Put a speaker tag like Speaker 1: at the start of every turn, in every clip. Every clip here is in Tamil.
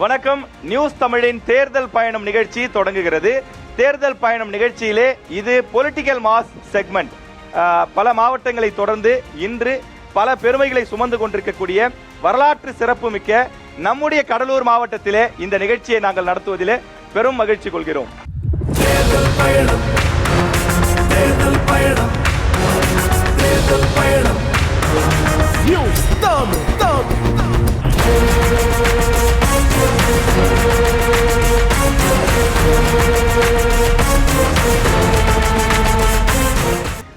Speaker 1: வணக்கம். நியூஸ் தமிழின் தேர்தல் பயணம் நிகழ்ச்சி தொடங்குகிறது. தேர்தல் பயணம் நிகழ்ச்சியிலே இது பொலிட்டிக்கல் மாஸ் செக்மெண்ட். பல மாவட்டங்களை தொடர்ந்து இன்று பல பெருமைகளை சுமந்து கொண்டிருக்கக்கூடிய வரலாற்று சிறப்பு மிக்க நம்முடைய கடலூர் மாவட்டத்திலே இந்த நிகழ்ச்சியை நாங்கள் நடத்துவதிலே பெரும் மகிழ்ச்சி கொள்கிறோம். தேர்தல் பயணம், தேர்தல் பயணம், தேர்தல் பயணம். நியூஸ் தமிழ்.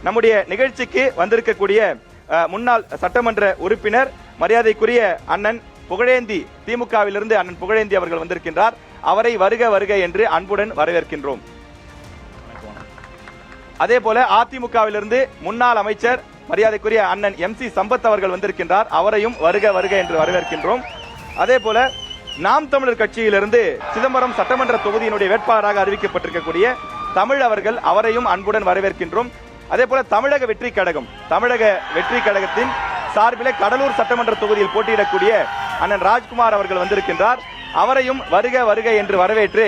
Speaker 1: நம்முடைய நிகழ்ச்சிக்கு வந்திருக்கக்கூடிய முன்னாள் சட்டமன்ற உறுப்பினர் மரியாதைக்குரிய அண்ணன் புகழேந்தி, திமுகவிலிருந்து அண்ணன் புகழேந்தி அவர்கள் வந்திருக்கின்றார். அவரை வருக வருக என்று அன்புடன் வரவேற்கின்றோம். அதே போல அதிமுகவிலிருந்து முன்னாள் அமைச்சர் மரியாதைக்குரிய அண்ணன் MC சம்பத் அவர்கள் வந்திருக்கின்றார். அவரையும் வருக வருக என்று வரவேற்கின்றோம். அதே போல நாம் தமிழர் கட்சியிலிருந்து சிதம்பரம் சட்டமன்ற தொகுதியினுடைய வேட்பாளராக அறிவிக்கப்பட்டிருக்கக்கூடிய தமிழ் அவர்கள், அவரையும் அன்புடன் வரவேற்கின்றோம். அதே போல தமிழக வெற்றி கழகத்தின் சார்பிலே கடலூர் சட்டமன்ற தொகுதியில் போட்டியிடக்கூடிய அண்ணன் ராஜ்குமார் அவர்கள் வந்திருக்கின்றார். அவரையும் வருக வருக என்று வரவேற்று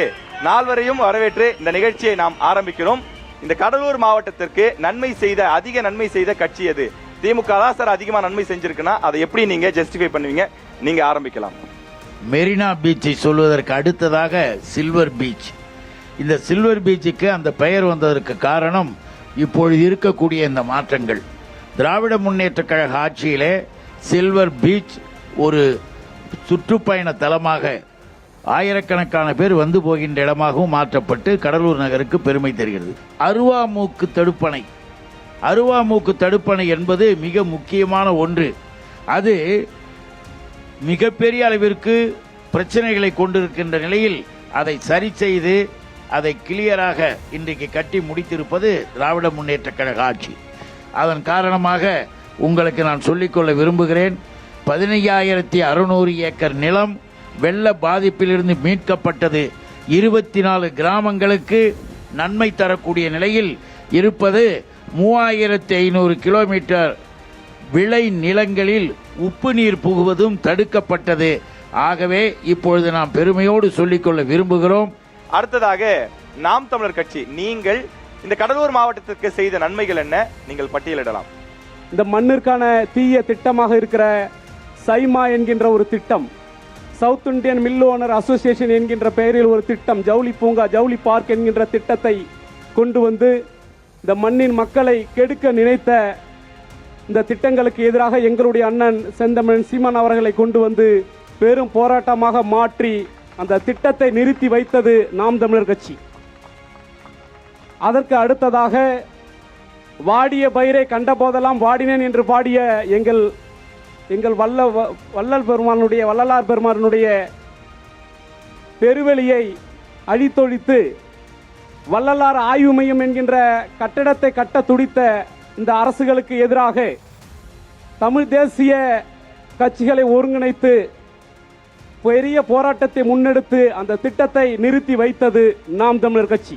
Speaker 1: நால்வரையும் வரவேற்று இந்த நிகழ்ச்சியை நாம் ஆரம்பிக்கிறோம். இந்த கடலூர் மாவட்டத்திற்கு அதிக நன்மை செய்த கட்சி எது? திமுக தான் சார் அதிகமா நன்மை செஞ்சிருக்குன்னா அதை எப்படி நீங்க ஜஸ்டிஃபை பண்ணுவீங்க? நீங்க ஆரம்பிக்கலாம்.
Speaker 2: மெரினா பீச்சை சொல்வதற்கு அடுத்ததாக சில்வர் பீச். இந்த சில்வர் பீச்சுக்கு அந்த பெயர் வந்ததற்கு காரணம் இப்பொழுது இருக்கக்கூடிய இந்த மாற்றங்கள். திராவிட முன்னேற்ற கழக ஆட்சியிலே சில்வர் பீச் ஒரு சுற்றுப்பயண தலமாக ஆயிரக்கணக்கான பேர் வந்து போகின்ற இடமாகவும் மாற்றப்பட்டு கடலூர் நகருக்கு பெருமை தருகிறது. அருவாமூக்கு தடுப்பணை என்பது மிக முக்கியமான ஒன்று. அது மிகப்பெரிய அளவிற்கு பிரச்சனைகளை கொண்டிருக்கின்ற நிலையில் அதை சரி செய்து அதை கிளியராக இன்றைக்கு கட்டி முடித்திருப்பது திராவிட முன்னேற்ற கழக ஆட்சி. அதன் காரணமாக உங்களுக்கு நான் சொல்லிக்கொள்ள விரும்புகிறேன், 15,600 ஏக்கர் நிலம் வெள்ள பாதிப்பிலிருந்து மீட்கப்பட்டது. 24 கிராமங்களுக்கு நன்மை தரக்கூடிய நிலையில் இருப்பது. 3,500 கிலோமீட்டர் விளை நிலங்களில் உப்பு நீர் புகுவதும் தடுக்கப்பட்டது. ஆகவே இப்பொழுது நாம் பெருமையோடு சொல்லிக்கொள்ள விரும்புகிறோம்.
Speaker 1: அடுத்ததாக நாம் தமிழர் கட்சி, நீங்கள் இந்த கடலூர் மாவட்டத்திற்கு செய்த நன்மைகள் என்ன? நீங்கள் பட்டியலிடலாம்.
Speaker 3: இந்த மண்ணிற்கான தீய திட்டமாக இருக்கிற சைமா என்கின்ற ஒரு திட்டம், south Indian mill owner association என்கின்ற பெயரில் ஒரு திட்டம், ஜவுளி பூங்கா, ஜவுளி பார்க் என்கின்ற திட்டத்தை கொண்டு வந்து இந்த மண்ணின் மக்களை கெடுக்க நினைத்த இந்த திட்டங்களுக்கு எதிராக எங்களுடைய அண்ணன் செந்தமிழன் சீமான் அவர்களை கொண்டு வந்து பெரும் போராட்டமாக மாற்றி அந்த திட்டத்தை நிறுத்தி வைத்தது நாம் தமிழர் கட்சி. அதற்கு அடுத்ததாக வாடிய பயிரை கண்ட போதெல்லாம் வாடினேன் என்று பாடிய எங்கள் வள்ளலார் பெருமானுடைய பெருவெளியை அழித்தொழித்து வள்ளலார் ஆய்வு மையம் என்கின்ற கட்டடத்தை கட்ட துடித்த இந்த அரசுகளுக்கு எதிராக தமிழ் தேசிய கட்சிகளை ஒருங்கிணைத்து பெரிய போராட்டத்தை முன்னெடுத்து அந்த திட்டத்தை நிறுத்தி வைத்தது நாம் தமிழர் கட்சி.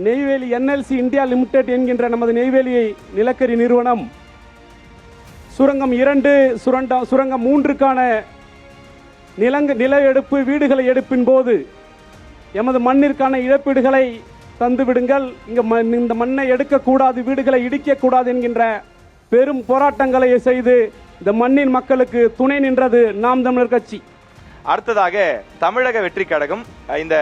Speaker 3: நெய்வேலி NLC இந்தியா லிமிடெட் என்கின்ற நமது நெய்வேலி நிலக்கரி நிறுவனம் சுரங்கம் 2, சுரங்கம் 3க்கான நில எடுப்பு, வீடுகளை எடுப்பின் போது எமது மண்ணிற்கான இழப்பீடுகளை தந்துவிடுங்கள், இந்த மண்ணை எடுக்கக்கூடாது, வீடுகளை இடிக்கக்கூடாது என்கின்ற பெரும் போராட்டங்களை செய்து இந்த மண்ணின் மக்களுக்கு துணை நின்றது நாம் தமிழர் கட்சி.
Speaker 1: அடுத்ததாக தமிழக வெற்றி கழகம். இந்த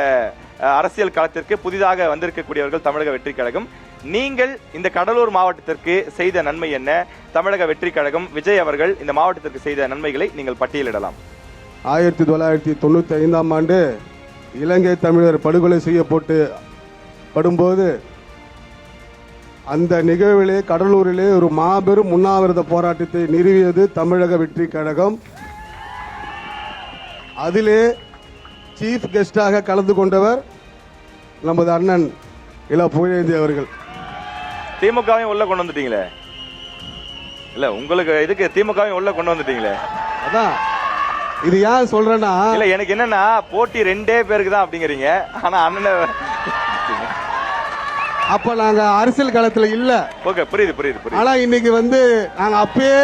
Speaker 1: அரசியல் களத்திற்கு புதிதாக வந்திருக்கக்கூடியவர்கள் தமிழக வெற்றி கழகம். நீங்கள் இந்த கடலூர் மாவட்டத்திற்கு செய்த நன்மை என்ன? தமிழக வெற்றி கழகம் விஜய் அவர்கள் இந்த மாவட்டத்திற்கு செய்த நன்மைகளை நீங்கள் பட்டியலிடலாம்.
Speaker 4: 1995ஆம் ஆண்டு இலங்கை தமிழர் படுகொலை செய்யப்படும்போது அந்த நிகழ்விலே கடலூரிலே ஒரு மாபெரும் உண்ணாவிரத போராட்டத்தை நிறுவியது தமிழக வெற்றி கழகம். அதிலே சீஃப் கெஸ்டாக கலந்து கொண்டவர் நமது அண்ணன் புகழேந்தி அவர்கள்.
Speaker 1: திமுகவையும் உள்ள கொண்டு வந்துட்டீங்களே, இல்ல உங்களுக்கு இதுக்கு திமுகவையும் உள்ள கொண்டு வந்துட்டீங்களே.
Speaker 4: அதான் இது ஏன் சொல்றேன்னா,
Speaker 1: இல்ல எனக்கு என்னன்னா போட்டி 2 பேருக்கு தான் அப்படிங்கிறீங்க. ஆனா அண்ணன்
Speaker 4: அப்ப நாங்க அரசியல் களத்துல இல்ல.
Speaker 1: ஓகே, புரியுது.
Speaker 4: ஆனா இன்னைக்கு நாங்க அப்பயே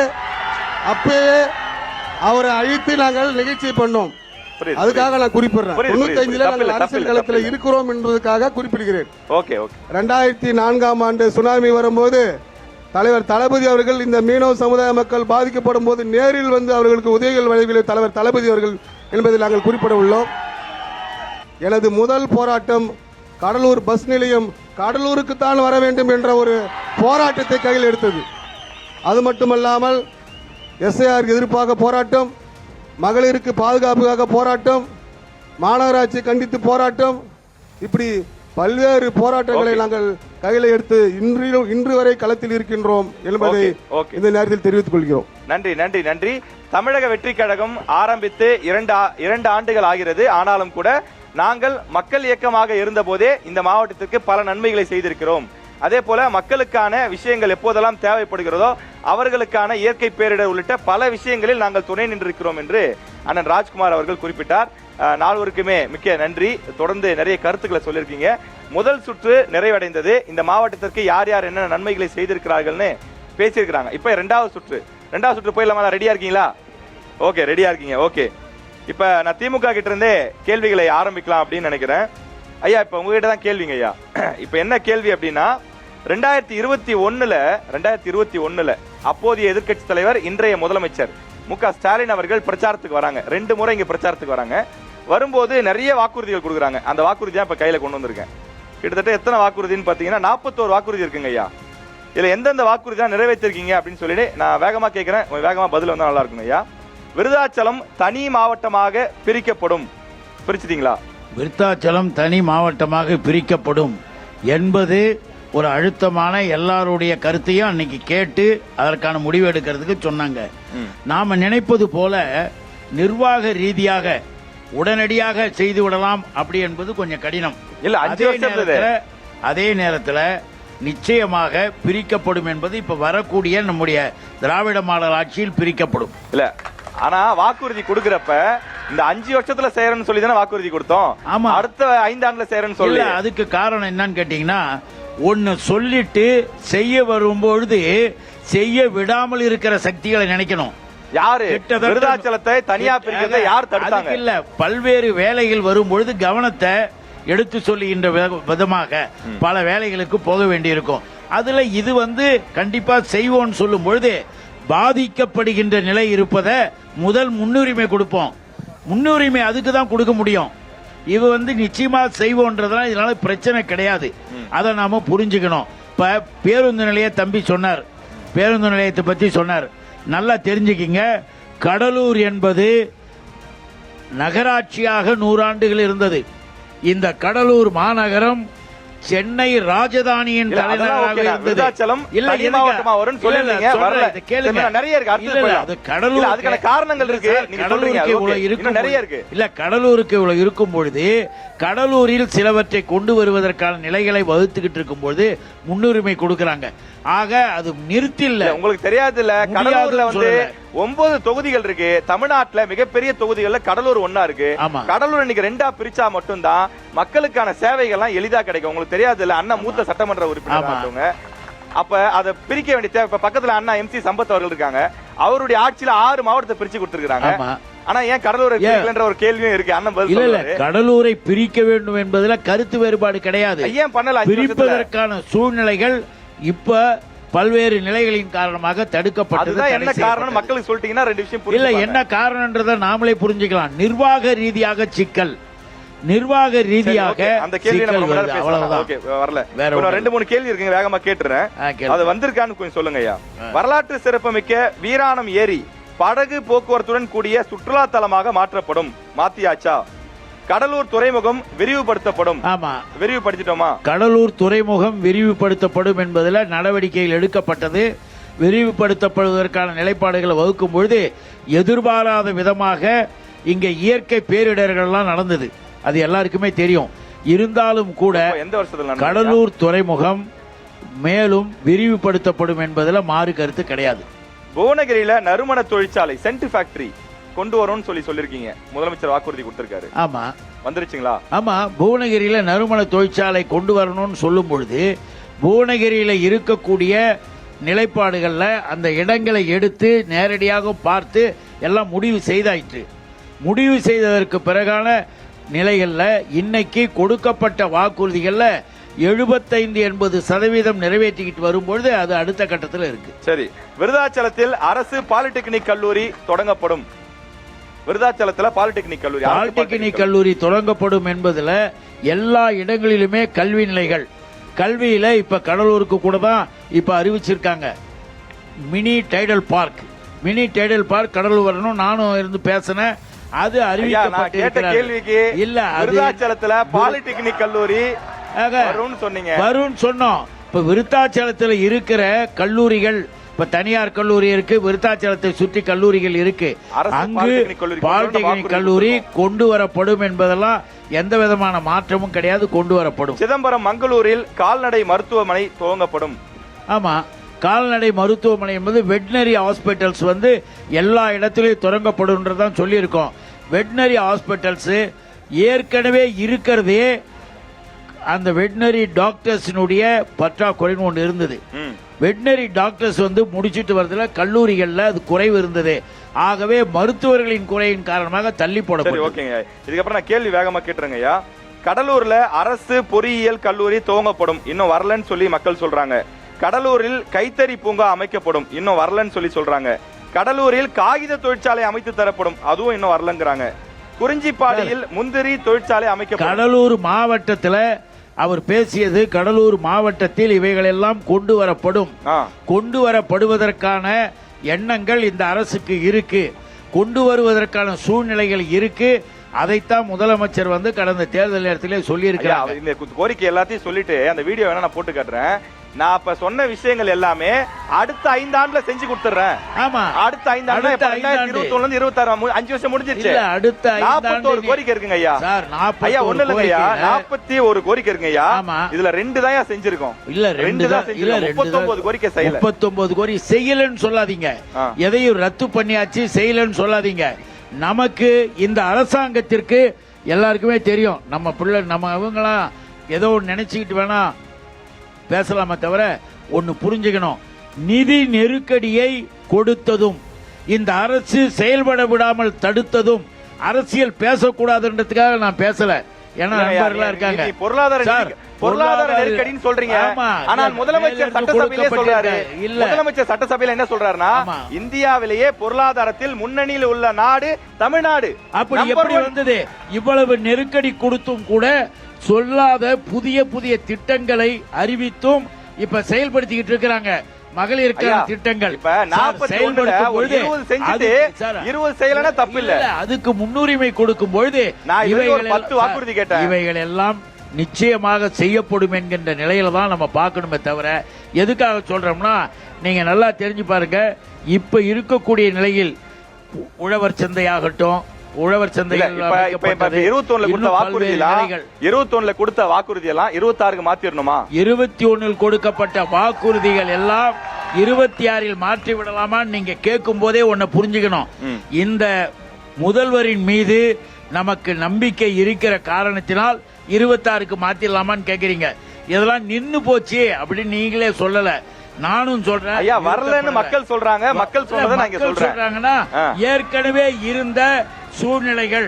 Speaker 4: அவரை அழித்து நாங்கள் நிகழ்ச்சி பண்ணோம்.
Speaker 1: புரியுது,
Speaker 4: அதுக்காக நான் குறிப்பிடுறேன்.
Speaker 1: புரியுது,
Speaker 4: 95ல நாங்கள்
Speaker 1: தப்பில்லை,
Speaker 4: அரசியல்
Speaker 1: தப்பில்லை,
Speaker 4: களத்தில்
Speaker 1: தப்பில்லை.
Speaker 4: இருக்கிறோம் என்பதற்காக குறிப்பிடுகிறேன்.
Speaker 1: ஓகே ஓகே
Speaker 4: 2004ஆம் ஆண்டு சுனாமி வரும்போது தலைவர் தளபதி அவர்கள் இந்த மீனவ சமுதாய மக்கள் பாதிக்கப்படும் போது நேரில் வந்து அவர்களுக்கு உதவிகள் வழங்கிய தலைவர் தளபதி அவர்கள் என்பதை நாங்கள் குறிப்பிட உள்ளோம். எனது முதல் போராட்டம் கடலூர் பஸ் நிலையம் கடலூருக்கு தான் வர வேண்டும் என்ற ஒரு போராட்டத்தை கையில் எடுத்தது. அது மட்டுமல்லாமல் எஸ்ஐஆர் எதிர்ப்பாக போராட்டம், மகளிருக்கு பாதுகாப்புக்காக போராட்டம், மாநகராட்சி கண்டித்து போராட்டம், இப்படி பல்வேறு போராட்டங்களை நாங்கள் கையில் எடுத்து இன்று வரை களத்தில் இருக்கின்றோம் என்பதை இந்த நேரத்தில் தெரிவித்துக் கொள்கிறோம்.
Speaker 1: நன்றி நன்றி நன்றி. தமிழக வெற்றி கழகம் ஆரம்பித்து இரண்டு ஆண்டுகள் ஆகிறது. ஆனாலும் கூட நாங்கள் மக்கள் இயக்கமாக இருந்த போதே இந்த மாவட்டத்திற்கு பல நன்மைகளை செய்திருக்கிறோம். அதே போல மக்களுக்கான விஷயங்கள் எப்போதெல்லாம் தேவைப்படுகிறதோ அவர்களுக்கான இயற்கை பேரிடர் உள்ளிட்ட பல விஷயங்களில் நாங்கள் துணை நின்றிருக்கிறோம் என்று அண்ணன் ராஜ்குமார் அவர்கள் குறிப்பிட்டார். நால்வருக்குமே மிக்க நன்றி. தொடர்ந்து நிறைய கருத்துக்களை சொல்லியிருக்கீங்க. முதல் சுற்று நிறைவடைந்தது. இந்த மாவட்டத்திற்கு யார் யார் என்ன நன்மைகளை செய்திருக்கிறார்கள்னு பேசியிருக்கிறாங்க. இப்ப இரண்டாவது சுற்று போயிடலாமா? ரெடியா இருக்கீங்களா? ஓகே, ரெடியா இருக்கீங்க. ஓகே, இப்ப நான் திமுக கிட்ட இருந்தே கேள்விகளை ஆரம்பிக்கலாம் அப்படின்னு நினைக்கிறேன். ஐயா, இப்ப உங்ககிட்ட தான் கேள்விங்க ஐயா. இப்ப என்ன கேள்வி அப்படின்னா, 2021 அப்போதைய எதிர்க்கட்சி தலைவர் இன்றைய முதலமைச்சர் மு.க. ஸ்டாலின் அவர்கள் பிரச்சாரத்துக்கு வராங்க. 2 முறை இங்க பிரச்சாரத்துக்கு வராங்க. வரும்போது நிறைய வாக்குறுதிகள் கொடுக்குறாங்க. அந்த வாக்குறுதி தான் இப்ப கையில கொண்டு வந்திருக்கேன். கிட்டத்தட்ட எத்தனை வாக்குறுதின்னு பாத்தீங்கன்னா 41 வாக்குறுதி இருக்குங்க ஐயா. இதுல எந்தெந்த வாக்குறுதி தான் நிறைவேற்றிருக்கீங்க அப்படின்னு சொல்லிட்டு நான் வேகமா கேட்கிறேன். வேகமா பதில் வந்தா நல்லா இருக்கும் ஐயா. விருதாச்சலம் தனி மாவட்டமாக பிரிக்கப்படும். பிரிச்சுட்டீங்களா?
Speaker 2: விருத்தாச்சலம் தனி மாவட்டமாக பிரிக்கப்படும் என்பது ஒரு அழுத்தமான எல்லாருடைய கருத்தையும் அன்னைக்கு கேட்டு அதற்கான முடிவு எடுக்கிறதுக்கு சொன்னாங்க. நாம நினைப்பது போல நிர்வாக ரீதியாக உடனடியாக செய்து விடலாம் அப்படி என்பது கொஞ்சம் கடினம்.
Speaker 1: இல்ல,
Speaker 2: அதே நேரத்தில் நிச்சயமாக பிரிக்கப்படும் என்பது இப்ப வரக்கூடிய நம்முடைய திராவிட மாடல் ஆட்சியில் பிரிக்கப்படும்.
Speaker 1: இல்ல, ஆனா வாக்குறுதி கொடுக்கறப்ப இந்த 5 வருஷத்துல செய்யறேன்னு சொல்லி தானே வாக்குறுதி கொடுத்தோம்.
Speaker 2: ஆமா,
Speaker 1: அடுத்த 5 ஆண்டுல செய்யறேன்னு சொல்லி.
Speaker 2: அதுக்கு காரணம் என்னன்னு கேட்டீங்கன்னா, ஒன்னு சொல்லிட்டு செய்ய வரும்பொழுது செய்ய விடாமல் இருக்கிற சக்திகளை நினைக்கணும்.
Speaker 1: யாரு விருதாச்சலத்தை தனியா பிரிக்கிறதை யார் தடுத்தாங்க?
Speaker 2: இல்ல, பல்வேறு வேலைகள் வரும்பொழுது கவனத்தை எடுத்து சொல்லுகின்ற விதமாக பல வேலைகளுக்கு போக வேண்டியிருக்கும். அதுல இது கண்டிப்பா செய்வோம்னு சொல்லும் பொழுது பாதிக்கப்படுகின்ற நிலை இருப்பதை முதல் முன்னுரிமை கொடுப்போம். முன்னுரிமை அதுக்கு தான் கொடுக்க முடியும். இது நிச்சயமா செய்வோன்றதுனால இதனால பிரச்சனை கிடையாது. அதை நாம புரிஞ்சுக்கணும். இப்ப பேருந்து நிலைய தம்பி சொன்னார், பேருந்து நிலையத்தை பத்தி சொன்னார். நல்லா தெரிஞ்சுக்கிங்க, கடலூர் என்பது நகராட்சியாக 100 ஆண்டுகள் இருந்தது. இந்த கடலூர் மாநகரம் சென்னை ராஜதானியின் தலைநகராக இருந்தது. கடலூருக்கு இவ்வளவு இருக்கும் பொழுது கடலூரில் சிலவற்றை கொண்டு வருவதற்கான நிலைகளை வகுத்துக்கிட்டு இருக்கும் பொழுது முன்னுரிமை கொடுக்கறாங்க. ஆக அது நிறுத்தில்ல.
Speaker 1: உங்களுக்கு தெரியாது இல்ல, கடலூர்ல 9 தொகுதிகள் இருக்கு. தமிழ்நாட்டுல மிகப்பெரிய தொகுதிகள்ல கடலூர் ஒன்னா இருக்கு. கடலூர் இன்னைக்கு 2ஆ பிரிச்சா மட்டும்தான் மக்களுக்கான சேவைகள்லாம் எளிதா கிடைக்கும். உங்களுக்கு தெரியாது இல்ல, அண்ணா மூத்த சட்டமன்ற உறுப்பினர். அப்ப அதை பிரிக்க வேண்டிய தேவை. இப்ப பக்கத்துல அண்ணா எம்சி சம்பத் அவர்கள் இருக்காங்க. அவருடைய ஆட்சியில 6 மாவட்டத்தை பிரிச்சு கொடுத்திருக்காங்க. ஆனா ஏன் கடலூரை பிரிக்கலன்ற ஒரு கேள்வியும் இருக்கு. அண்ணன் பதில் சொல்றாரு.
Speaker 2: கடலூரை பிரிக்க வேண்டும் என்பதுல கருத்து வேறுபாடு கிடையாது.
Speaker 1: ஏன் பண்ணல?
Speaker 2: பிரிப்பதற்கான சூழ்நிலைகள் இப்ப பல்வேறு நிலைகளின் காரணமாக தடுக்கப்பட்டது.
Speaker 1: என்ன காரணம் மக்களுக்கு சொல்லிட்டீங்கன்னா 2 விஷயம்
Speaker 2: இல்ல, என்ன காரணம்ன்றத நாமளே புரிஞ்சுக்கலாம். நிர்வாக ரீதியாக சிக்கல், நிர்வாக ரீதியாக
Speaker 1: அந்த கேள்வி அவ்வளவுதான். வரல, வேற 2-3 கேள்வி இருக்குங்க, வேகமா கேட்டுறேன். அது வந்திருக்கான்னு கொஞ்சம் சொல்லுங்க ஐயா. வரலாற்று சிறப்புமிக்க வீராணம் ஏரி படகு போக்குவரத்துடன் கூடிய சுற்றுலா தலமாக மாற்றப்படும். மாத்தியாச்சா? கடலூர் துறைமுகம் விரிவுபடுத்தப்படும். ஆமா, விரிவுபடுத்திட்டோமா?
Speaker 2: கடலூர் துறைமுகம் விரிவுபடுத்தப்படும் என்பதில் நடவடிக்கைகள் எடுக்கப்பட்டது. விரிவுபடுத்தப்படுவதற்கான நிலைப்பாடுகளை வகுக்கும் பொழுது எதிர்பாராத விதமாக இங்க இயற்கை பேரிடர்கள்லாம் நடந்தது. அது எல்லாருக்குமே தெரியும். இருந்தாலும் கூட
Speaker 1: எந்த வருஷத்துல
Speaker 2: கடலூர் துறைமுகம் மேலும் விரிவுபடுத்தப்படும் என்பதில் மாறு கருத்து கிடையாது.
Speaker 1: புவனகிரியில நறுமண தொழிற்சாலை சென்ட் ஃபேக்டரி கொண்டு வரும்னு சொல்லிருக்கீங்க. முதலமைச்சர் வாக்குறுதி கொடுத்திருக்காரு.
Speaker 2: ஆமா,
Speaker 1: வந்துருச்சுங்களா?
Speaker 2: ஆமா, புவனகிரியில நறுமண தொழிற்சாலை கொண்டு வரணும்னு சொல்லும் பொழுது புவனகிரியில இருக்கக்கூடிய நிலைப்பாடுகள்ல அந்த இடங்களை எடுத்து நேரடியாக பார்த்து எல்லாம் முடிவு செய்தாயிற்று. முடிவு செய்ததற்கு பிறகான நிலைகளில் இன்னைக்கு கொடுக்கப்பட்ட வாக்குறுதிகளில் 75-80% நிறைவேற்றிக்கிட்டு வரும்பொழுது அது அடுத்த கட்டத்தில் இருக்கு.
Speaker 1: சரி, விருதாச்சலத்தில் அரசு பாலிடெக்னிக் கல்லூரி தொடங்கப்படும். விருதாச்சலத்தில் பாலிடெக்னிக்
Speaker 2: கல்லூரி தொடங்கப்படும் என்பதுல எல்லா இடங்களிலுமே கல்வி நிலைகள், கல்வியில இப்ப கடலூருக்கு கூட தான் இப்ப அறிவிச்சிருக்காங்க mini Tidel park. Mini Tidel park Cuddalore வரணும். நானும் இருந்து பேசினேன். அது
Speaker 1: கேள்விக்கு இல்ல விருதாச்சலத்துல பாலிடெக்னிக் கல்லூரி
Speaker 2: வரும்னு சொன்னோம். இப்ப விருத்தாச்சலத்தில் இருக்கிற கல்லூரிகள், இப்ப தனியார் கல்லூரி இருக்கு, விருத்தாச்சலத்தை சுற்றி கல்லூரிகள் இருக்கு. அங்கு பாலிடெக்னிக் கல்லூரி கொண்டு வரப்படும் என்பதெல்லாம் எந்த விதமான மாற்றமும் கிடையாது, கொண்டு வரப்படும்.
Speaker 1: சிதம்பரம் மங்களூரில் கால்நடை மருத்துவமனை துவங்கப்படும்.
Speaker 2: ஆமா, கால்நடை மருத்துவமனை என்பது வெட்டினரி ஹாஸ்பிட்டல்ஸ் வந்து எல்லா இடத்திலையும் தொடங்கப்படும் சொல்லியிருக்கோம். வெட்டினரி ஹாஸ்பிட்டல்ஸ் ஏற்கனவே இருக்கிறதே அந்த வெட்டினரி டாக்டர்ஸினுடைய பற்றாக்குறைன்னு ஒன்று இருந்தது. வெட்டினரி டாக்டர்ஸ் வந்து முடிச்சுட்டு வரதுல கல்லூரிகளில் அது குறைவு இருந்தது. ஆகவே மருத்துவர்களின் குறையின் காரணமாக தள்ளி போடப்படும்.
Speaker 1: ஓகேங்க, இதுக்கப்புறம் நான் கேள்வி வேகமா கேட்டுறேங்க ஐயா. கடலூர்ல அரசு பொறியியல் கல்லூரி துவங்கப்படும், இன்னும் வரலன்னு சொல்லி மக்கள் சொல்றாங்க. கடலூரில் கைத்தறி பூங்கா அமைக்கப்படும், இன்னும் வரலன்னு சொல்லி சொல்றாங்க. கடலூரில் காகித தொழிற்சாலை அமைத்து தரப்படும், அதுவும் இன்னும் வரலங்கிறாங்க. குறிஞ்சிப்பாடியில் முந்திரி தொழிற்சாலை அமைக்கப்படும்.
Speaker 2: கடலூர் மாவட்டத்தில் அவர் பேசியது, கடலூர் மாவட்டத்தில் இவைகள் எல்லாம் கொண்டு வரப்படும். கொண்டு வரப்படுவதற்கான எண்ணங்கள் இந்த அரசுக்கு இருக்கு, கொண்டு வருவதற்கான சூழ்நிலைகள் இருக்கு. அதைத்தான் முதலமைச்சர் வந்து கடந்த தேர்தல் நேரத்திலே சொல்லியிருக்கிறார்.
Speaker 1: இந்த கோரிக்கை எல்லாத்தையும் சொல்லிட்டு அந்த வீடியோ வேணா நான் போட்டு காட்டுறேன். நான் அப்ப சொன்ன விஷயங்கள் எல்லாமே அடுத்த 5 ஆண்டுல செஞ்சு கொடுத்துறேன்.
Speaker 2: ஆமா,
Speaker 1: அடுத்த 5 ஆண்டு 2021 26 5 வருஷம் முடிஞ்சிருச்சு.
Speaker 2: அடுத்த
Speaker 1: 41 கோரிக்கை இருக்குங்க ஐயா. ஐயா ஒண்ணு இல்லைங்க ஐயா, 41 கோரிக்கை இருக்குங்க ஐயா. இதுல 2 தான் செஞ்சிருக்கோம்.
Speaker 2: இல்ல 2 தான்,
Speaker 1: 39 கோரிக்கை செய்யல.
Speaker 2: 39 கோரிக்கை செய்யலன்னு சொல்லாதீங்க, எதையும் ரத்து பண்ணியாச்சு செய்யலன்னு சொல்லாதீங்க. நமக்கு இந்த அரசாங்கத்திற்கு எல்லாருக்குமே தெரியும், நம்ம பிள்ளை நம்ம இவங்களாம் ஏதோ நினைச்சுக்கிட்டு வேணா பேசலாமே தவிர ஒன்னு புரிஞ்சுக்கணும். நிதி நெருக்கடியை கொடுத்ததும் இந்த அரசு செயல்பட விடாமல் தடுத்ததும் அரசியல் பேசக்கூடாதுன்றதுக்காக நான் பேசல. ஏன்னா நண்பர்களா இருக்காங்க.
Speaker 1: பொருளாதார நெருக்கடின்னு சொல்றீங்க, ஆனால் முதலமைச்சர் சட்டசபையிலே சொல்றாரு. இல்ல, முதலமைச்சர் சட்டசபையில என்ன சொல்றாருன்னா, இந்தியாவிலேயே பொருளாதாரத்தில் முன்னணியில் உள்ள நாடு தமிழ்நாடு.
Speaker 2: அப்படி எப்படி வந்தது? இவ்வளவு நெருக்கடி கொடுத்தும் கூட சொல்லாத புதிய புதிய திட்டங்களை அறிவித்தும் இப்ப செயல்படுத்திக்கிட்டு இருக்கிறாங்க. மகளிருக்கான திட்டங்கள்
Speaker 1: இப்ப 20 செய்யலனா தப்பு இல்ல,
Speaker 2: அதுக்கு முன்னுரிமை கொடுக்கும் பொழுது இவைகள் எல்லாம் நிச்சயமாக செய்யப்படும் என்கின்ற நிலையில தான் நம்ம பார்க்கணுமே தவிர, எதுக்காக சொல்றோம்னா நீங்க நல்லா தெரிஞ்சு பாருங்க. இப்ப இருக்கக்கூடிய நிலையில் உழவர் சந்தையாகட்டும், உழவர் சந்தைகள்
Speaker 1: 21 கொடுத்த வாக்குறுதி எல்லாம் 26 மாத்திரணுமா?
Speaker 2: 21 கொடுக்கப்பட்ட வாக்குறுதிகள் எல்லாம் 26 மாற்றி விடலாமா? நீங்க கேட்கும் போதே ஒன்ன புரிஞ்சுக்கணும். இந்த முதல்வரின் மீது நமக்கு நம்பிக்கை இருக்கிற காரணத்தினால் 26க்கு மாத்திரலாமான்னு கேக்குறீங்க. இதெல்லாம் நின்னு போச்சு அப்படின்னு நீங்களே சொல்லல, நானும் சொல்றேன்.
Speaker 1: ஐயா வரலன்னு மக்கள் சொல்றாங்க. மக்கள் சொல்றாங்கன்னா
Speaker 2: ஏற்கனவே இருந்த சூழ்நிலைகள்,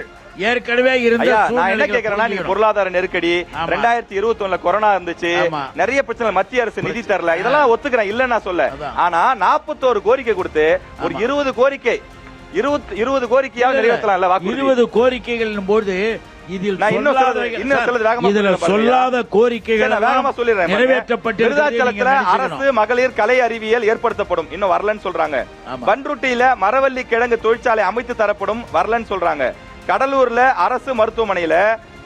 Speaker 2: ஏற்கனவே இருந்த
Speaker 1: நான் என்ன கேக்குறேன்னா, நீங்க பொருளாதார நெருக்கடி 2021 கொரோனா இருந்துச்சு, நிறைய பிரச்சனை, மத்திய அரசு நிதி தரல, இதெல்லாம் ஒத்துக்கிறேன், இல்ல நான் சொல்ல. ஆனா 41 கோரிக்கை கொடுத்து ஒரு 20 கோரிக்கை 20 கோரிக்கையாக நிறைவேற்றலாம்.
Speaker 2: 20 கோரிக்கைகள் போது இதில் சொல்லாத கோரிக்கைகள்
Speaker 1: நிறைவேற்றப்பட்டிருக்கிறது. அரசு மகளிர் கலை அறிவியல் ஏற்படுத்தப்படும், இன்னும் வரலன்னு சொல்றாங்க. பன்ருட்டியில மரவள்ளி கிழங்கு தொழிற்சாலை அமைத்து தரப்படும், வரலன்னு சொல்றாங்க. கடலூர்ல அரசு மருத்துவமனையில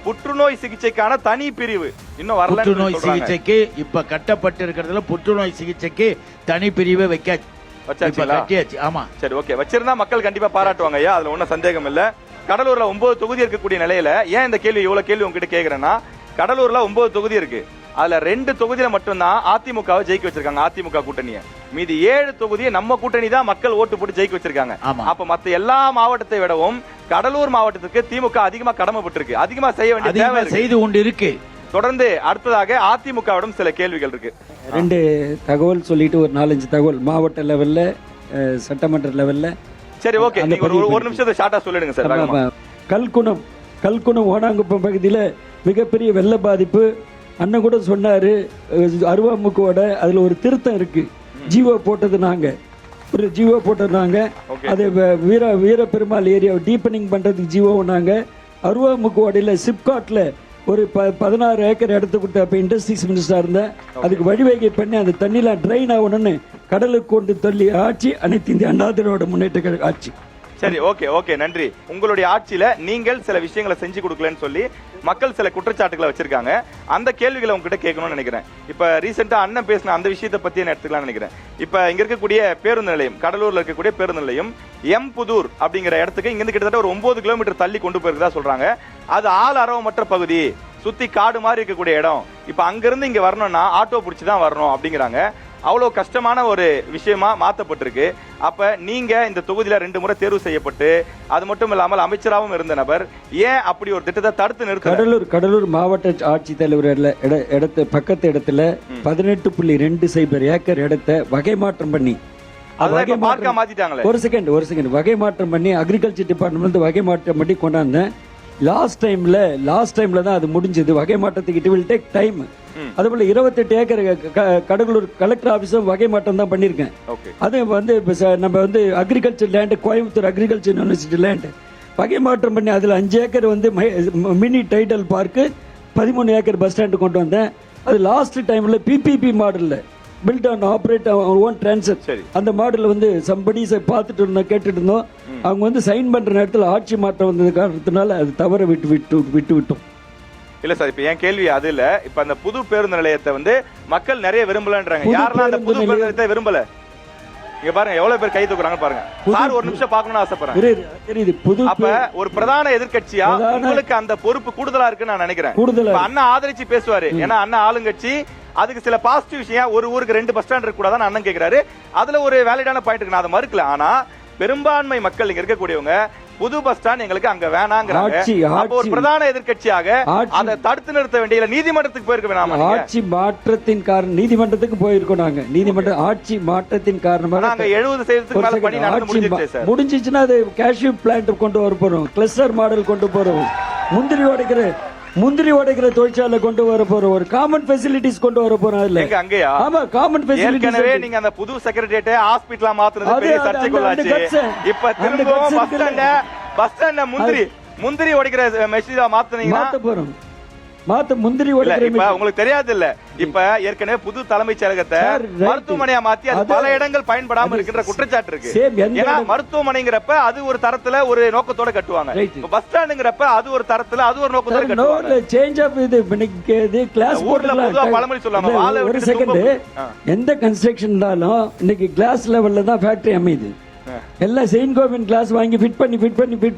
Speaker 1: புற்றுநோய் சிகிச்சைக்கான தனி பிரிவு, இன்னும் வரல.
Speaker 2: புற்றுநோய் சிகிச்சைக்கு இப்ப கட்டப்பட்டிருக்கிறதுல புற்றுநோய் சிகிச்சைக்கு தனி பிரிவை வச்சாச்சு. ஆமா,
Speaker 1: சரி, ஓகே. வச்சிருந்தா மக்கள் கண்டிப்பா பாராட்டுவாங்க ஐயா, அதுல ஒன்னும் சந்தேகம் இல்ல. கடலூர்ல 9 தொகுதி இருக்கக்கூடிய நிலையில ஏன் இந்த கேள்வி இவ்வளவு கேள்வி உங்ககிட்ட கேக்குறேன்னா, கடலூர்ல 9 தொகுதி இருக்கு. அதுல 2 தொகுதியில மட்டும்தான் அதிமுகவை ஜெயிக்க வச்சிருக்காங்க, அதிமுக கூட்டணியை. மீதி 7 தொகுதியை நம்ம கூட்டணி தான் மக்கள் ஓட்டு போட்டு ஜெயிக்க வச்சிருக்காங்க. அப்ப மத்த எல்லா மாவட்டத்தை விடவும் கடலூர் மாவட்டத்துக்கு திமுக அதிகமா கடமைப்பட்டிருக்கு, அதிகமா செய்ய வேண்டிய தேவை
Speaker 2: செய்து கொண்டு இருக்கு.
Speaker 1: தொடர்ந்து அடுத்ததாக அதிமுகவிடம் சில கேள்விகள் இருக்கு.
Speaker 5: 2 தகவல் சொல்லிட்டு ஒரு 4-5 தகவல் மாவட்ட லெவல்ல, சட்டமன்ற லெவல்ல,
Speaker 1: சரி, ஓகே, நீங்க ஒரு நிமிஷத்தை ஷார்ட்டா சொல்லிடுங்க சார். வேகமா.
Speaker 5: கல்குணம் ஓனாங்குப்பம் பகுதியில் மிகப்பெரிய வெள்ள பாதிப்பு. அண்ணன் கூட சொன்னாரு, அருவாமுக்கோட அதுல ஒரு திருத்தம் இருக்கு. ஜீவோ போட்டது நாங்க, ஒரு ஜீவோ போட்டது நாங்க. அது வீர பெருமாள் ஏரியாவை டீப்பனிங் பண்றதுக்கு ஜீவோ நாங்க. அருவாமுக்கோடையில் சிப்காட்ல ஒரு 16 ஏக்கர் இடத்த கொடுத்து அப்போ இண்டஸ்ட்ரீஸ் மினிஸ்டராக இருந்தேன். அதுக்கு வழிவகை பண்ணி அந்த தண்ணிலாம் ட்ரைன் ஆகணும்னு கடலுக்கு கொண்டு தள்ளி ஆட்சி அனைத்து இந்திய அண்ணா திராவிட முன்னேற்ற கழக ஆட்சி.
Speaker 1: சரி, ஓகே ஓகே, நன்றி. உங்களுடைய ஆட்சியில நீங்கள் சில விஷயங்களை செஞ்சு கொடுக்கலன்னு சொல்லி மக்கள் சில குற்றச்சாட்டுகளை வச்சிருக்காங்க. அந்த கேள்விகளை உங்ககிட்ட கேட்கணும்னு நினைக்கிறேன். இப்ப ரீசெண்டா அண்ணன் பேசின அந்த விஷயத்தை பத்தி என்ன எடுத்துக்கலாம்னு நினைக்கிறேன். இப்ப இங்க இருக்கக்கூடிய பேருந்து நிலையம், கடலூர்ல இருக்கக்கூடிய பேருந்து நிலையம் எம் புதூர் அப்படிங்கிற இடத்துக்கு இங்கிருந்து கிட்டத்தட்ட ஒரு 9 கிலோமீட்டர் தள்ளி கொண்டு போயிருக்கதா சொல்றாங்க. அது ஆள் அரவமற்ற பகுதி, சுத்தி காடு மாதிரி இருக்கக்கூடிய இடம். இப்ப அங்கிருந்து இங்க வரணும்னா ஆட்டோ பிடிச்சி தான் வரணும் அப்படிங்கிறாங்க. அவ்வளவு கஷ்டமான ஒரு விஷயமா மாற்றப்பட்டிருக்கு. அப்ப நீங்க இந்த தொகுதியில 2 முறை தேர்வு செய்யப்பட்டு அது மட்டும் இல்லாமல் அமைச்சராகவும் இருந்த நபர் ஏன் அப்படி ஒரு திட்டத்தை தடுத்து நிறுத்த?
Speaker 5: கடலூர் மாவட்ட ஆட்சித்தலைவர் இடத்த பக்கத்து இடத்துல 18.20 ஏக்கர் இடத்தை வகை மாற்றம் பண்ணி
Speaker 1: மாத்திட்டாங்களே.
Speaker 5: ஒரு செகண்ட் வகை மாற்றம் பண்ணி அக்ரிகல்ச்சர் டிபார்ட்மெண்ட் வகை மாற்றம் பண்ணி கொண்டாந்தேன். லாஸ்ட் டைம்ல தான் அது முடிஞ்சது. வகை மாற்றத்துக்கு இட் வில் டேக் டைம். அதுபோல 28 ஏக்கர் கடலூர் கலெக்டர் ஆபீஸும் வகை மாற்றம் தான் பண்ணிருக்கேன். அது வந்து நம்ம வந்து agriculture land, Coimbatore agriculture university land வகை மாற்றம் பண்ணி அதுல 5 ஏக்கர் வந்து மினி டைடல் பார்க்கு, 13 ஏக்கர் பஸ் ஸ்டாண்டு கொண்டு வந்தேன். அது லாஸ்ட் டைம்ல பிபிபி மாடல்ல build on operate own transfer அந்த மாடல் வந்து சம்படிஸை பார்த்துட்டு இருந்தோம், கேட்டுட்டு இருந்தோம். அவங்க வந்து சைன் பண்ற நேரத்தில் ஆட்சி மாற்றம் வந்தது காரணத்தினால அது தவற விட்டோம்.
Speaker 1: இல்ல சார், இப்ப என் கேள்வி அது இல்ல. இப்ப அந்த புது பேருந்து நிலையத்தை வந்து மக்கள் நிறைய விரும்பலன்றாங்க. யாரெல்லாம் அந்த புது பேருந்து நிலையத்தை விரும்பல? இங்க பாருங்க எவ்வளவு பேர் கை தூக்குறாங்க பாருங்க. சார் ஒரு நிமிஷம் பார்க்கணும்னு ஆசைப்படுறேன். அப்ப ஒரு பிரதான எதிர்க்கட்சியா உங்களுக்கு அந்த பொறுப்பு கூடுதலா இருக்குன்னு நான் நினைக்கிறேன். அண்ணா ஆதரிச்சு பேசுவாரு, ஏன்னா அண்ணா ஆளுங்கட்சி. அதுக்கு சில பாசிட்டிவ் விஷயம், ஒரு ஊருக்கு 2 பஸ் ஸ்டாண்ட் இருக்க கூடாதுன்னு அண்ணன் கேக்குறாரு. அதுல ஒரு வேலிடான பாயிண்ட் இருக்கு, நான் அதை மறுக்கல. ஆனா பெரும்பான்மை மக்கள் இங்க இருக்கக்கூடியவங்க புது பஸ் ஸ்டாண்ட் எங்களுக்கு அங்க வேணாங்கிறாங்க. அப்போ ஒரு பிரதான எதிர்க்கட்சியாக அதை தடுத்து நிறுத்த வேண்டிய நீதிமன்றத்துக்கு போயிருக்க வேணாமா?
Speaker 5: ஆட்சி மாற்றத்தின் காரணம் நீதிமன்றத்துக்கு போயிருக்கோம். நாங்க நீதிமன்ற ஆட்சி மாற்றத்தின் காரணமாக
Speaker 1: நாங்க 70% மேல பணி நடந்து முடிஞ்சிருச்சு சார்.
Speaker 5: முடிஞ்சிச்சுன்னா அது கேஷ்யூ பிளான்ட் கொண்டு வர போறோம், கிளஸ்டர் மாடல் கொண்டு போறோம், முந்திரி உடைக்கிற தொழிற்சாலை கொண்டு வர போறோம், ஒரு காமன் ஃபெசிலிட்டிஸ் கொண்டு வர போறோம். அதுல
Speaker 1: அங்கேயா?
Speaker 5: ஆமா, காமன் ஃபெசிலிட்டிஸ்.
Speaker 1: ஏற்கனவே நீங்க அந்த புது செக்ரட்டரியேட் ஹாஸ்பிடலா மாத்துறது பெரிய சர்ச்சைக்குள்ளாச்சு. இப்ப திரும்பவும் பஸ் ஸ்டாண்ட்ல முந்திரி உடைக்கிற மெஷினா மாத்துனீங்கன்னா
Speaker 5: முந்திரி உடைக்கிற
Speaker 1: உங்களுக்கு தெரியாது இல்ல. இப்ப ஏற்கனவே புது தலைமைச் செயலகத்தை மருத்துவமனையா மாத்தி அது பல இடங்கள் பயன்படாம இருக்கின்ற குற்றச்சாட்டு இருக்கு. ஏன்னா மருத்துவமனைங்கிறப்ப அது ஒரு தரத்துல ஒரு நோக்கத்தோட கட்டுவாங்க, பஸ் ஸ்டாண்டுங்கிறப்ப அது ஒரு தரத்துல அது ஒரு நோக்கத்தோட கட்டுவாங்க.
Speaker 5: சேஞ்ச் ஆஃப் இது கிளாஸ்
Speaker 1: ஊர்ல பொதுவா பழமொழி சொல்லாம
Speaker 5: ஒரு செகண்ட். எந்த கன்ஸ்ட்ரக்ஷன் இருந்தாலும் இன்னைக்கு கிளாஸ் லெவல்ல தான் ஃபேக்டரி அமையுது. எல்லாம் செயின்ட் கோவின் கிளாஸ் வாங்கி ஃபிட்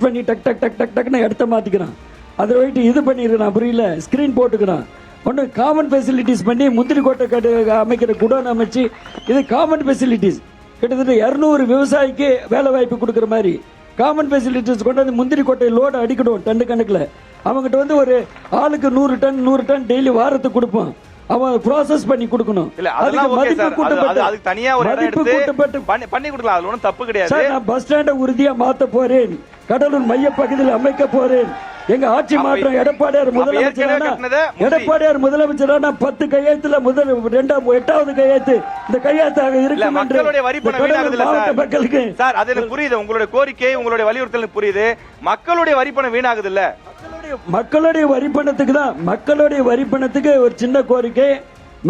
Speaker 5: பண்ணி டக்னு இடத்த மாத்திக்கிறான். அதை வைட்டு இது பண்ணிருக்கான், புரியல, ஸ்கிரீன் போட்டுக்கிறான். ஒன்று காமன் ஃபெசிலிட்டிஸ் பண்ணி முந்திரி கோட்டை அமைக்கிற குடோன் அமைச்சு இது காமன் ஃபெசிலிட்டிஸ். கிட்டத்தட்ட 200 விவசாயிக்கு வேலை வாய்ப்பு கொடுக்குற மாதிரி காமன் ஃபெசிலிட்டிஸ் கொண்டு வந்து முந்திரி கோட்டை லோடு அடிக்கணும் டன் கணக்கில். அவங்ககிட்ட வந்து ஒரு ஆளுக்கு 100 டன் டெய்லி வாரத்துக்கு கொடுப்போம். அவன் ப்ராசஸ் பண்ணி கொடுக்கணும்.
Speaker 1: அதுக்கு தனியா ஒரு இடம் எடுத்து பண்ணி கொடுக்கலாம், அது ஒண்ணும் தப்பு கிடையாது.
Speaker 5: நான் பஸ் ஸ்டாண்டை உறுதியா மாத்த போறேன், கடலூர் மைய பகுதியில் அமைக்க போறேன். எங்க ஆட்சி மாற்றம் எடப்பாடியார் முதலமைச்சரான 10 கையெழுத்துல 8வது கையெழுத்து இந்த கையெழுத்தாக இருக்கு.
Speaker 1: மக்களுடைய வரிப்பணம் வீணாகுது மக்களுக்கு. சார் அது எனக்கு புரியுது, உங்களுடைய கோரிக்கை உங்களுடைய வலியுறுத்தல் புரியுது. மக்களுடைய வரிப்பணம் வீணாகுது இல்ல?
Speaker 5: மக்களுடைய வரிப்பணத்துக்கு ஒரு சின்ன கோரிக்கை.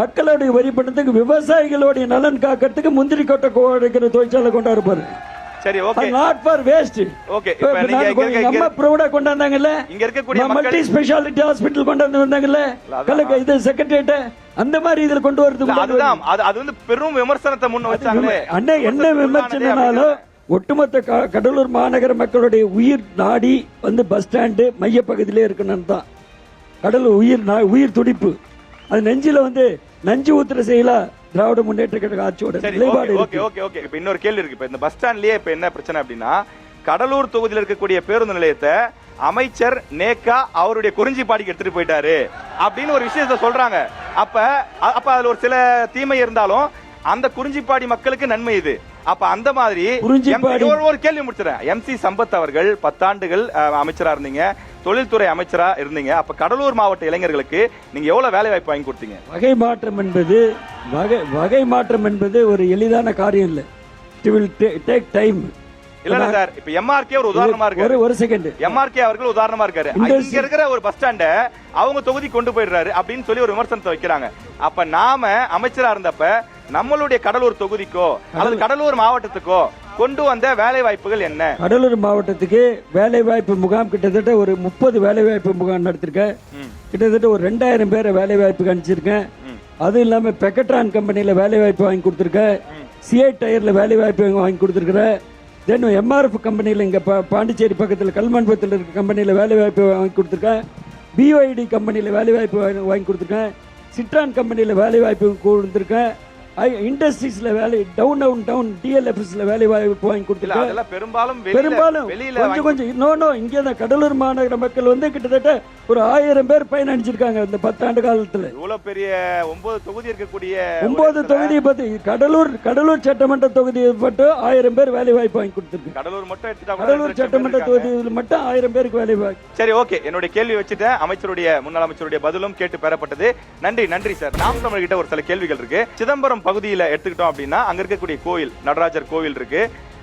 Speaker 5: மக்களுடைய வரிப்பணத்துக்கு விவசாயிகளுடைய நலன் காக்கிறதுக்கு முந்திரி கொட்டை கோடிக்கிற தொழிற்சாலை கொண்டாட போற.
Speaker 1: சரி, okay.
Speaker 5: Not for waste.
Speaker 1: Okay, இப்போ நீங்க
Speaker 5: நம்ம ப்ரௌடா கொண்டாந்தாங்கல்ல,
Speaker 1: இங்க இருக்கக்கூடிய
Speaker 5: மல்டி ஸ்பெஷாலிட்டி ஹாஸ்பிடல் கொண்டாந்து வந்தாங்கல்ல, கலக்க இது செக்ரட்டரியேட் அந்த மாதிரி இதுல கொண்டு வரது.
Speaker 1: அதுதான் அது வந்து பெரும் விமர்சனத்தை முன்ன வச்சாங்களே.
Speaker 5: அண்ணே என்ன விமர்சனனாலும் ஒட்டுமொத்த கடலூர் மாநகர மக்களுடைய உயிர் நாடி வந்து பஸ் ஸ்டாண்டு மைய பகுதியிலே இருக்கணும் தான். கடலூர் உயிர் துடிப்பு. அது நெஞ்சில வந்து நஞ்சு ஊத்துற செய்யலாம் திராவிட முன்னேற்ற கழக ஆட்சியோட நிலைப்பாடு.
Speaker 1: இப்ப இன்னொரு கேள்வி இருக்கு. இப்ப இந்த பஸ் ஸ்டாண்ட்லயே இப்ப என்ன பிரச்சனை அப்படின்னா, கடலூர் தொகுதியில் இருக்கக்கூடிய பேருந்து நிலையத்தை அமைச்சர் நேக்கா அவருடைய குறிஞ்சிப்பாடிக்கு எடுத்துட்டு போயிட்டாரு அப்படின்னு ஒரு விஷயத்த சொல்றாங்க. அப்ப அதுல ஒரு சில தீமை இருந்தாலும் அந்த குறிஞ்சிப்பாடி மக்களுக்கு நன்மை இது. அப்ப அந்த மாதிரி ஒரு கேள்வி முடிச்சிடறேன். MC சம்பத் அவர்கள் 10 ஆண்டுகள் அமைச்சரா இருந்தீங்க, தொழில்துறை அமைச்சரா இருந்தீங்க. அப்ப கடலூர் மாவட்ட இளைஞர்களுக்கு நீங்க எவ்வளவு வேலை வாய்ப்பு வாங்கி கொடுத்தீங்க?
Speaker 5: வகை மாற்றம் என்பது ஒரு எளிதான காரியம் இல்ல. It will take time.
Speaker 1: இல்ல சார், இப்ப MRK ஒரு உதாரணமா இருக்காரு.
Speaker 5: ஒரு செகண்ட்.
Speaker 1: MRK அவர்கள் உதாரணமா இருக்காரு. இங்க இருக்கிற ஒரு பஸ் ஸ்டாண்ட அவங்க தொகுதி கொண்டு போயிடுறாரு அப்படின்னு சொல்லி ஒரு விமர்சனத்தை வைக்கிறாங்க. அப்ப நாம அமைச்சரா இருந்தப்ப நம்மளுடைய கடலூர் தொகுதிக்கோ அல்லது கடலூர் மாவட்டத்துக்கோ கொண்டு வந்த வேலை வாய்ப்புகள் என்ன?
Speaker 5: கடலூர் மாவட்டத்துக்கு வேலை வாய்ப்பு முகாம் கிட்டத்தட்ட ஒரு 30 வேலை வாய்ப்பு முகாம் நடத்திருக்கேன். கிட்டத்தட்ட ஒரு 2000 பேரை வேலை வாய்ப்பு அனுப்பிச்சிருக்கேன். அது இல்லாம பெக்கட்ரான் கம்பெனில வேலை வாய்ப்பு வாங்கி கொடுத்திருக்கேன். சிஐ டயர்ல வேலை வாய்ப்பு வாங்கி கொடுத்திருக்கிறேன். தென் MRF கம்பெனியில் இங்கே பாண்டிச்சேரி பக்கத்தில் கல்மான்பத்தில் இருக்க கம்பெனியில் வேலை வாய்ப்பு வாங்கி கொடுத்துருக்கேன். BYD கம்பெனியில் வேலை வாய்ப்பு வாங்கி கொடுத்துருக்கேன். சிட்ரான் கம்பெனியில் வேலை வாய்ப்பு கொடுத்துருக்கேன். இண்டஸ்ட்ரீஸ்ல வேலை டவுன் DLFSல வேலை வாய்ப்பு வாங்கி கொடுத்துருக்கேன். பெரும்பாலும் கொஞ்சம் இங்கே தான் கடலூர் மாநகர மக்கள் வந்து கிட்டத்தட்ட ஒரு 1000 பேர் பயனடைஞ்சிருக்காங்க இந்த 10 ஆண்டு காலத்துல.
Speaker 1: இவ்வளவு பெரிய 9 தொகுதி இருக்கக்கூடிய
Speaker 5: 9 தொகுதியை பத்தி கடலூர் சட்டமன்ற தொகுதியை மட்டும் 1000 பேர் வேலை வாய்ப்பு வாங்கி கொடுத்திருக்கு. கடலூர் சட்டமன்ற தொகுதியில் மட்டும் 1000 பேருக்கு வேலை வாய்ப்பு.
Speaker 1: சரி, ஓகே. என்னுடைய கேள்வி வச்சுட்டேன். முன்னாள் அமைச்சருடைய பதிலும் கேட்டு பெறப்பட்டது. நன்றி சார். நாம் தமிழ் கிட்ட ஒரு சில கேள்விகள் இருக்கு. சிதம்பரம் பகுதியில எடுத்துக்கிட்டோம் அப்படின்னா அங்க இருக்கக்கூடிய கோயில் நடராஜர் கோவில் இருக்கு.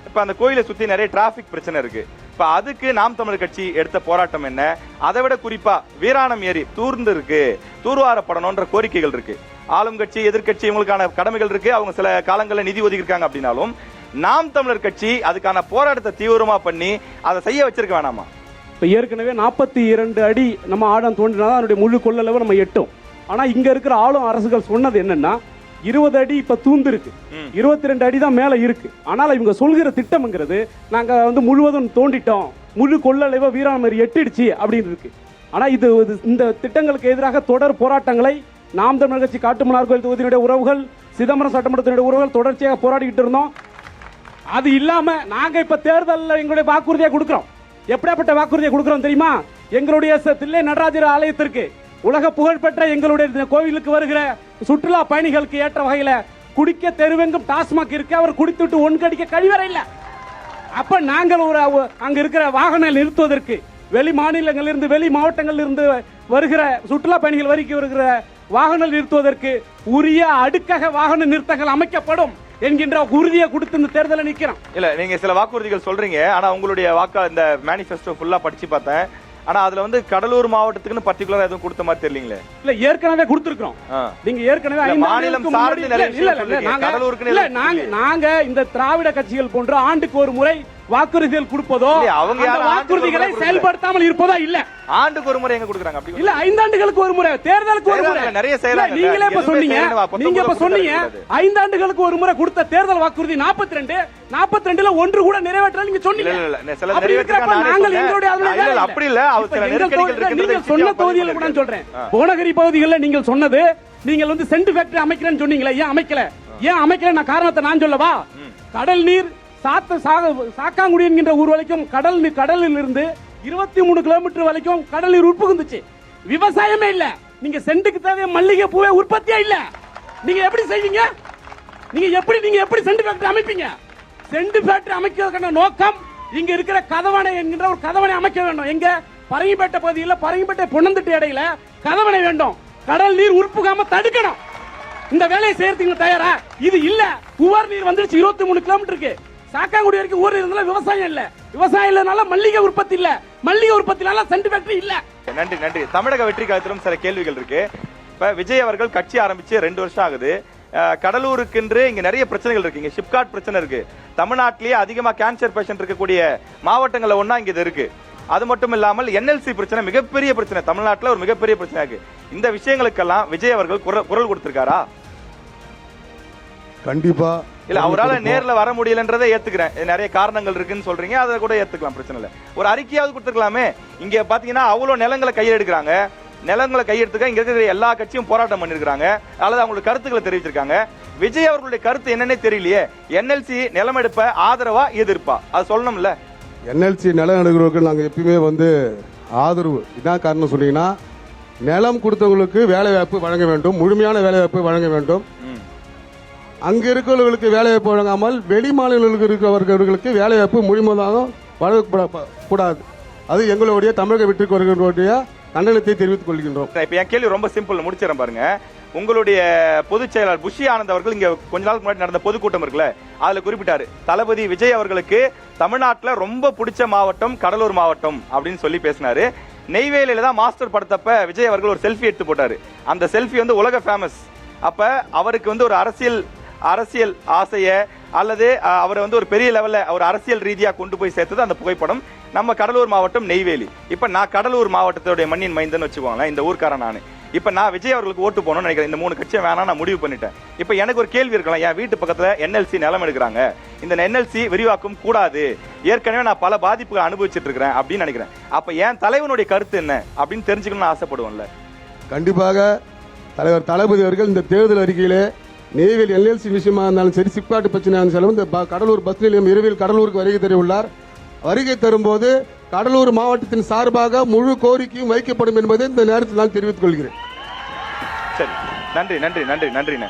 Speaker 1: இப்ப அந்த கோயிலை சுத்தி நிறைய டிராபிக் பிரச்சனை இருக்கு. இப்ப அதுக்கு நாம் தமிழர் கட்சி எடுத்த போராட்டம் என்ன? அதை விட குறிப்பா வீராணம் ஏரி தூர்ந்து இருக்கு, தூர்வாரப்படணும்ன்ற கோரிக்கைகள் இருக்கு. ஆளும் கட்சி எதிர்கட்சி இவங்களுக்கான கடமைகள் இருக்கு. அவங்க சில காலங்களில் நிதி ஒதுக்கிருக்காங்க அப்படின்னாலும் நாம் தமிழர் கட்சி அதுக்கான போராட்டத்தை தீவிரமா பண்ணி அதை செய்ய வச்சிருக்க வேணாமா?
Speaker 3: இப்ப ஏற்கனவே 42 அடி நம்ம ஆழம் தோண்டினாதான் அதனுடைய முழு கொள்ளளவு நம்ம எட்டும். ஆனா இங்க இருக்கிற ஆளும் அரசுகள் சொன்னது என்னன்னா 20 அடி இப்ப தூந்து இருக்கு, 22 அடி தான் மேல இருக்கு. ஆனால் இவங்க சொல்கிற திட்டம்ங்கிறது நாங்க வந்து முழுவதும் தோண்டிட்டோம், முழு கொள்ளளவை வீராணம் எட்டிடுச்சு அப்படின்னு இருக்கு. ஆனா இது இந்த திட்டங்களுக்கு எதிராக தொடர் போராட்டங்களை நாம் தமிழர் கட்சி காட்டுமன்னார் கோயில் தொகுதியினுடைய உறவுகள், சிதம்பரம் சட்டமன்றத்தினுடைய உறவுகள் தொடர்ச்சியாக போராடிக்கிட்டு இருந்தோம். அது இல்லாம நாங்க இப்ப தேர்தலில் எங்களுடைய வாக்குறுதியை கொடுக்கிறோம். எப்படியாப்பட்ட வாக்குறுதியை கொடுக்கிறோம் தெரியுமா? எங்களுடைய தில்லை நடராஜர் ஆலயத்திற்கு உலக புகழ்பெற்ற எங்களுடைய கோவிலுக்கு வருகிற சுற்றுலா பயணிகளுக்கு ஏற்ற வகையில குடிக்க தெருவெங்கும் டாஸ்மாக் இருக்கு. அவர் குடித்துட்டு ஒன்கடிக்க கழிவறை இல்ல. அப்ப நாங்கள் அங்க இருக்கிற வாகன நிறுத்துவதற்கு வெளி மாநிலங்களிலிருந்து வெளி மாவட்டங்களிலிருந்து வருகிற சுற்றுலா பயணிகள் வரைக்கும் வருகிற வாகன நிறுத்துவதற்கு உரிய அடுக்காக வாகன நிறுத்தங்கள் அமைக்கப்படும் என்கின்ற உறுதியை கொடுத்து இந்த தேர்தலை நிக்கிறோம்.
Speaker 1: இல்ல, நீங்க சில வாக்குறுதிகள் சொல்றீங்க. ஆனா உங்களுடைய வாக்கு இந்த மேனிஃபெஸ்டோ ஃபுல்லா படிச்சு பார்த்தேன். ஆனா அதுல வந்து கடலூர் மாவட்டத்துக்கு பர்టిక్యులரா எதுவும் கொடுத்த மாதிரி தெரியலீங்களே.
Speaker 3: இல்ல, ஏற்கனவே கொடுத்திருக்கோம். நீங்க ஏற்கனவே
Speaker 1: மாநிலம் சார்ந்து
Speaker 3: நாங்க இந்த திராவிட கட்சிகள் போன்ற ஆண்டுக்கு ஒரு முறை வாக்குறுதிகள் கொடுப்பதோ அவங்க வாக்குறுதிகளை செயல்படுத்தாமல் இருப்பதோ இல்ல.
Speaker 1: ஆண்டுக்கு ஒரு முறை எங்க கொடுக்கறாங்க? அப்படி
Speaker 3: இல்ல, 5 ஆண்டுகளுக்கு ஒரு முறை, தேர்தலுக்கு ஒரு முறை
Speaker 1: நிறைய செய்யறாங்க.
Speaker 3: நீங்களே இப்ப சொன்னீங்க 5 ஆண்டுகளுக்கு ஒரு முறை கொடுத்த தேர்தல் வாக்குறுதி 42ல ஒன்று கூட நிறைவேற்றல நீங்க சொன்னீங்க. நாங்கள் எங்களுடைய
Speaker 1: அப்படி இல்ல,
Speaker 3: நீங்க சொன்ன தொகுதியில கூட சொல்றேன். புவனகிரி பகுதிகளில் நீங்கள் சொன்னது நீங்கள் வந்து சென்ட் ஃபேக்டரி அமைக்கிறேன்னு சொன்னீங்களே, ஏன் அமைக்கல? நான் காரணத்தை நான் சொல்லவா? கடல் நீர் சாக்காங்குடி என்கின்ற ஊர் வரைக்கும் கடலில் இருந்து 23 கிலோமீட்டர் வரைக்கும் கடல் நீர் உட்புகுந்துச்சு. விவசாயமே இல்ல. நீங்க சென்ட்டுக்கு தேவையான மல்லிகை பூவே உற்பத்தியா இல்ல. நீங்க எப்படி செய்வீங்க? நீங்க எப்படி சென்ட் ஃபேக்டரி அமைப்பீங்க? சென்ட் ஃபேக்டரி அமைக்கிறதுக்கான நோக்கம் இங்க இருக்கிற கதவணை என்கின்ற ஒரு கதவணை அமைக்க வேண்டும். எங்க? பரங்கிப்பேட்டை பகுதியில் பரங்கிப்பேட்டை பொன்னந்திட்டு இடையில கதவணை வேண்டும். கடல் நீர் உட்புகாம தடுக்கணும். இந்த வேலையை செய்யறதுக்கு தயாரா? இது இல்ல. உவர் நீர் வந்துருச்சு 23 கிலோமீட்டருக்கு. சாக்காங்குடி வரைக்கும் ஊர் இருந்தால விவசாயம் இல்ல. விவசாயம் இல்லனால மல்லிகை உற்பத்தி இல்ல. மல்லிகை உற்பத்தினால சென்ட் ஃபேக்டரி இல்ல.
Speaker 1: நன்றி. தமிழக வெற்றி கழகத்திலும் சில கேள்விகள் இருக்கு. இப்ப விஜய் அவர்கள் கட்சி ஆரம்பிச்சு 2 வருஷம் ஆகுது. கடலூருக்கென்று இங்க நிறைய பிரச்சனைகள் இருக்கு. இங்க ஷிப்காட் பிரச்சனை இருக்கு. தமிழ்நாட்டிலேயே அதிகமா கேன்சர் பேஷண்ட் இருக்கக்கூடிய மாவட்டங்கள்ல ஒண்ணா இங்க இது இருக்கு. அது மட்டும் இல்லாமல் NLC பிரச்சனை மிகப்பெரிய பிரச்சனை, தமிழ்நாட்டில் ஒரு மிகப்பெரிய பிரச்சனை இருக்கு. இந்த விஷயங்களுக்கெல்லாம் விஜய் அவர்கள் குரல் கொடுத்திருக்காரா?
Speaker 4: கண்டிப்பா
Speaker 1: இல்ல, அவரால் நேர்ல வர முடியலன்றதை ஏத்துக்கிறேன். நிறைய காரணங்கள் இருக்குன்னு சொல்றீங்க, அதை கூட ஏத்துக்கலாம், பிரச்சனை இல்ல. ஒரு அறிக்கையாவது கொடுத்துருக்கலாமே. இங்க பாத்தீங்கன்னா அவ்வளவு நிலங்களை கையெடுக்கிறாங்க. நிலங்களை கையெடுத்துக்க இங்க இருக்கிற எல்லா கட்சியும் போராட்டம் பண்ணிருக்காங்க, அல்லது அவங்களுடைய கருத்துக்களை தெரிவிச்சிருக்காங்க. விஜய் அவர்களுடைய கருத்து என்னன்னே தெரியலையே. NLC நிலம் எடுப்ப ஆதரவா எதிர்ப்பா? அது சொல்லணும்ல.
Speaker 4: NLC நிலம் எடுக்கிறவர்கள் நாங்கள் எப்பயுமே வந்து ஆதரவு. இதான் காரணம் சொன்னீங்கன்னா, நிலம் கொடுத்தவங்களுக்கு வேலை வாய்ப்பு வழங்க வேண்டும், முழுமையான வேலை வாய்ப்பு வழங்க வேண்டும். அங்கே இருக்கிறவர்களுக்கு வேலைவாய்ப்பு வழங்காமல் வெளி மாநிலங்களுக்கு இருக்கிறவர்களுக்கு வேலைவாய்ப்பு முழுமையாக வழங்கக்கூடாது. அது எங்களுடைய தமிழக வெற்றிக்கு வருகின்றோடைய கண்டனத்தை தெரிவித்துக் கொள்கின்றோம்.
Speaker 1: இப்போ என் கேள்வி ரொம்ப சிம்பிள், முடிச்சிடறேன் பாருங்க. உங்களுடைய பொதுச் செயலாளர் புஷி ஆனந்த் அவர்கள் இங்க கொஞ்ச நாளுக்கு முன்னாடி நடந்த பொதுக்கூட்டம் இருக்குல்ல, அதுல குறிப்பிட்டாரு தளபதி விஜய் அவர்களுக்கு தமிழ்நாட்டில் ரொம்ப பிடிச்ச மாவட்டம் கடலூர் மாவட்டம் அப்படின்னு சொல்லி பேசினாரு. நெய்வேலியில தான் மாஸ்டர் படத்தப்ப விஜய் அவர்கள் ஒரு செல்ஃபி எடுத்து போட்டாரு. அந்த செல்ஃபி வந்து உலக ஃபேமஸ். அப்ப அவருக்கு வந்து ஒரு அரசியல் ஆசைய அல்லது அவரை வந்து ஒரு பெரிய லெவல்ல ஒரு அரசியல் ரீதியா கொண்டு போய் சேர்த்தது அந்த புகைப்படம். நம்ம கடலூர் மாவட்டம் நெய்வேலி. இப்ப நான் கடலூர் மாவட்டத்தோட மண்ணின் மைந்தன் வச்சுக்கோங்களேன், இந்த ஊர்க்காரன் நான். இப்ப நான் விஜய் அவர்களுக்கு ஓட்டு போகணும்னு நினைக்கிறேன். இந்த 3 கட்சியை வேணாம் நான் முடிவு பண்ணிட்டேன். இப்ப எனக்கு ஒரு கேள்வி இருக்கலாம், என் வீட்டு பக்கத்துல NLC நிலம் எடுக்கிறாங்க, இந்த NLC விரிவாக்கம் கூடாது, ஏற்கனவே நான் பல பாதிப்புகளை அனுபவிச்சுட்டு இருக்கிறேன் அப்படின்னு நினைக்கிறேன். அப்ப என் தலைவனுடைய கருத்து என்ன அப்படின்னு தெரிஞ்சுக்கணும்னு ஆசைப்படுவோம்ல.
Speaker 4: கண்டிப்பாக தலைவர் தளபதி அவர்கள் இந்த தேர்தல் அறிக்கையிலே நெய்வேலி NLC விஷயமா இருந்தாலும் சரி, சிப்காட்டு பிரச்சனையாக இருந்தாலும் இந்த கடலூர் பஸ் நிலையம் இரவில் கடலூருக்கு வருகை தருள்ளார். வருகை தரும்போது கடலூர் மாவட்டத்தின் சார்பாக முழு கோரிக்கையும் வைக்கப்படும் என்பதை இந்த நேரத்தில் நான் தெரிவித்துக் கொள்கிறேன்.
Speaker 1: சரி, நன்றி நன்றி நன்றி நன்றிண்ணே.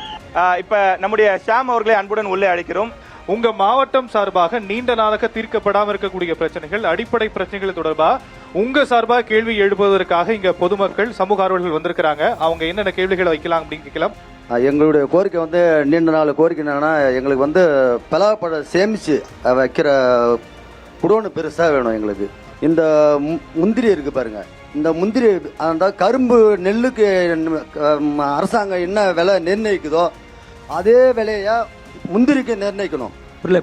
Speaker 1: இப்ப நம்முடைய ஷாம் அவர்களை அன்புடன் உள்ளே அழைக்கிறோம்.
Speaker 6: உங்க மாவட்டம் சார்பாக நீண்ட நாளாக தீர்க்கப்படாமல் இருக்கக்கூடிய பிரச்சனைகள், அடிப்படை பிரச்சனைகள் தொடர்பா உங்க சார்பாக கேள்வி எழுப்புவதற்காக இங்க பொதுமக்கள் சமூக ஆர்வலர்கள் வந்திருக்கிறாங்க. அவங்க என்னென்ன கேள்விகளை வைக்கலாம் அப்படின்னு கேட்கலாம்.
Speaker 7: எங்களுடைய கோரிக்கை வந்து நீண்ட நாள் கோரிக்கை என்னன்னா, எங்களுக்கு வந்து பலாப்பழம் சேமிச்சு வைக்கிற குடோனு பெருசாக வேணும் எங்களுக்கு. இந்த முந்திரி இருக்கு பாருங்க, இந்த முந்திரி அந்த கரும்பு நெல்லுக்கு அரசாங்கம் என்ன விலை நிர்ணயிக்குதோ அதே விலையா முந்திரிக்கு நிர்ணயிக்கணும்.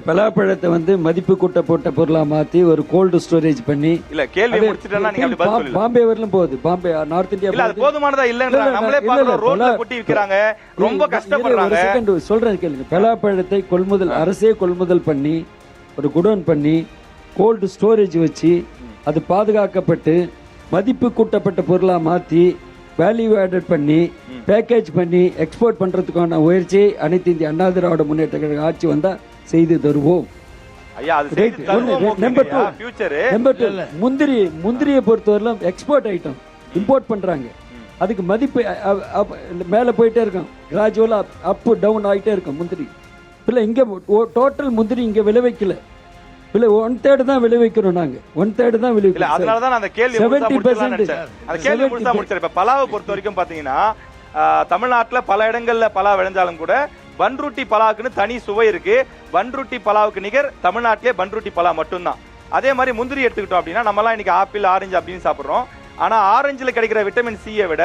Speaker 5: பலாப்பழத்தை வந்து மதிப்பு கூட்ட போட்ட பொருளா மாத்தி ஒரு கோல்டு ஸ்டோரேஜ் பண்ணி
Speaker 1: இல்ல கேள்வி முடிச்சிட்டேன்னா நீங்க அப்படி பதில் சொல்லலாம்.
Speaker 5: பாம்பே வரலும் போகுது, பாம்பே நார்த் இந்தியா
Speaker 1: இல்ல அது போதுமானதா இல்லன்றா, நம்மளே பாக்குறோம் ரோட்ல கொட்டி விக்கிறாங்க, ரொம்ப கஷ்டப்படுறாங்க.
Speaker 5: ஒரு செகண்ட் சொல்றேன் கேளுங்க. பலாப்பழத்தை அரசே கொள்முதல் பண்ணி ஒரு குடோன் பண்ணி கோல்டு ஸ்டோரேஜ் வச்சு அது பாதுகாக்கப்பட்டு மதிப்பு கூட்டப்பட்ட பொருளா மாத்தி வேல்யூ ஆடட் பண்ணி பேக்கேஜ் பண்ணி எக்ஸ்போர்ட் பண்றதுக்கான முயற்சியை அனைத்து இந்திய அண்ணா திராவிட முன்னேற்ற கழக ஆட்சி வந்தா செய்து தருவோம். முந்திரியை பொறுத்தவரையிலும் எக்ஸ்போர்ட் ஐட்டம் இம்போர்ட் பண்றாங்க, அதுக்கு மதிப்பு மேல போயிட்டே இருக்கும், கிராஜுவலா அப் டவுன் ஆகிட்டே இருக்கும் முந்திரி. இல்லை இங்க டோட்டல் முந்திரி இங்க விளைவிக்கல, இல்லை 1/3 தான் விளைவிக்கிறோம் நாங்க, 1/3 தான் விளைவிக்கிறோம்.
Speaker 1: அதனாலதான் அந்த கேள்வி 70% முடிச்சிருக்கேன். இப்ப பலாவை பொறுத்த வரைக்கும் பாத்தீங்கன்னா தமிழ்நாட்டுல பல இடங்கள்ல பலா விளைஞ்சாலும் கூட பன்ருட்டி பலாவுக்குன்னு தனி சுவை இருக்கு. பன்ருட்டி பலாவுக்கு நிகர் தமிழ்நாட்டிலே பன்ருட்டி பலா மட்டும்தான். அதே மாதிரி முந்திரி எடுத்துக்கிட்டோம் அப்படின்னா நம்மலாம் இன்னைக்கு ஆப்பிள் ஆரஞ்சு அப்படின்னு சாப்பிட்றோம். ஆனா ஆரஞ்சுல கிடைக்கிற விட்டமின் சியை விட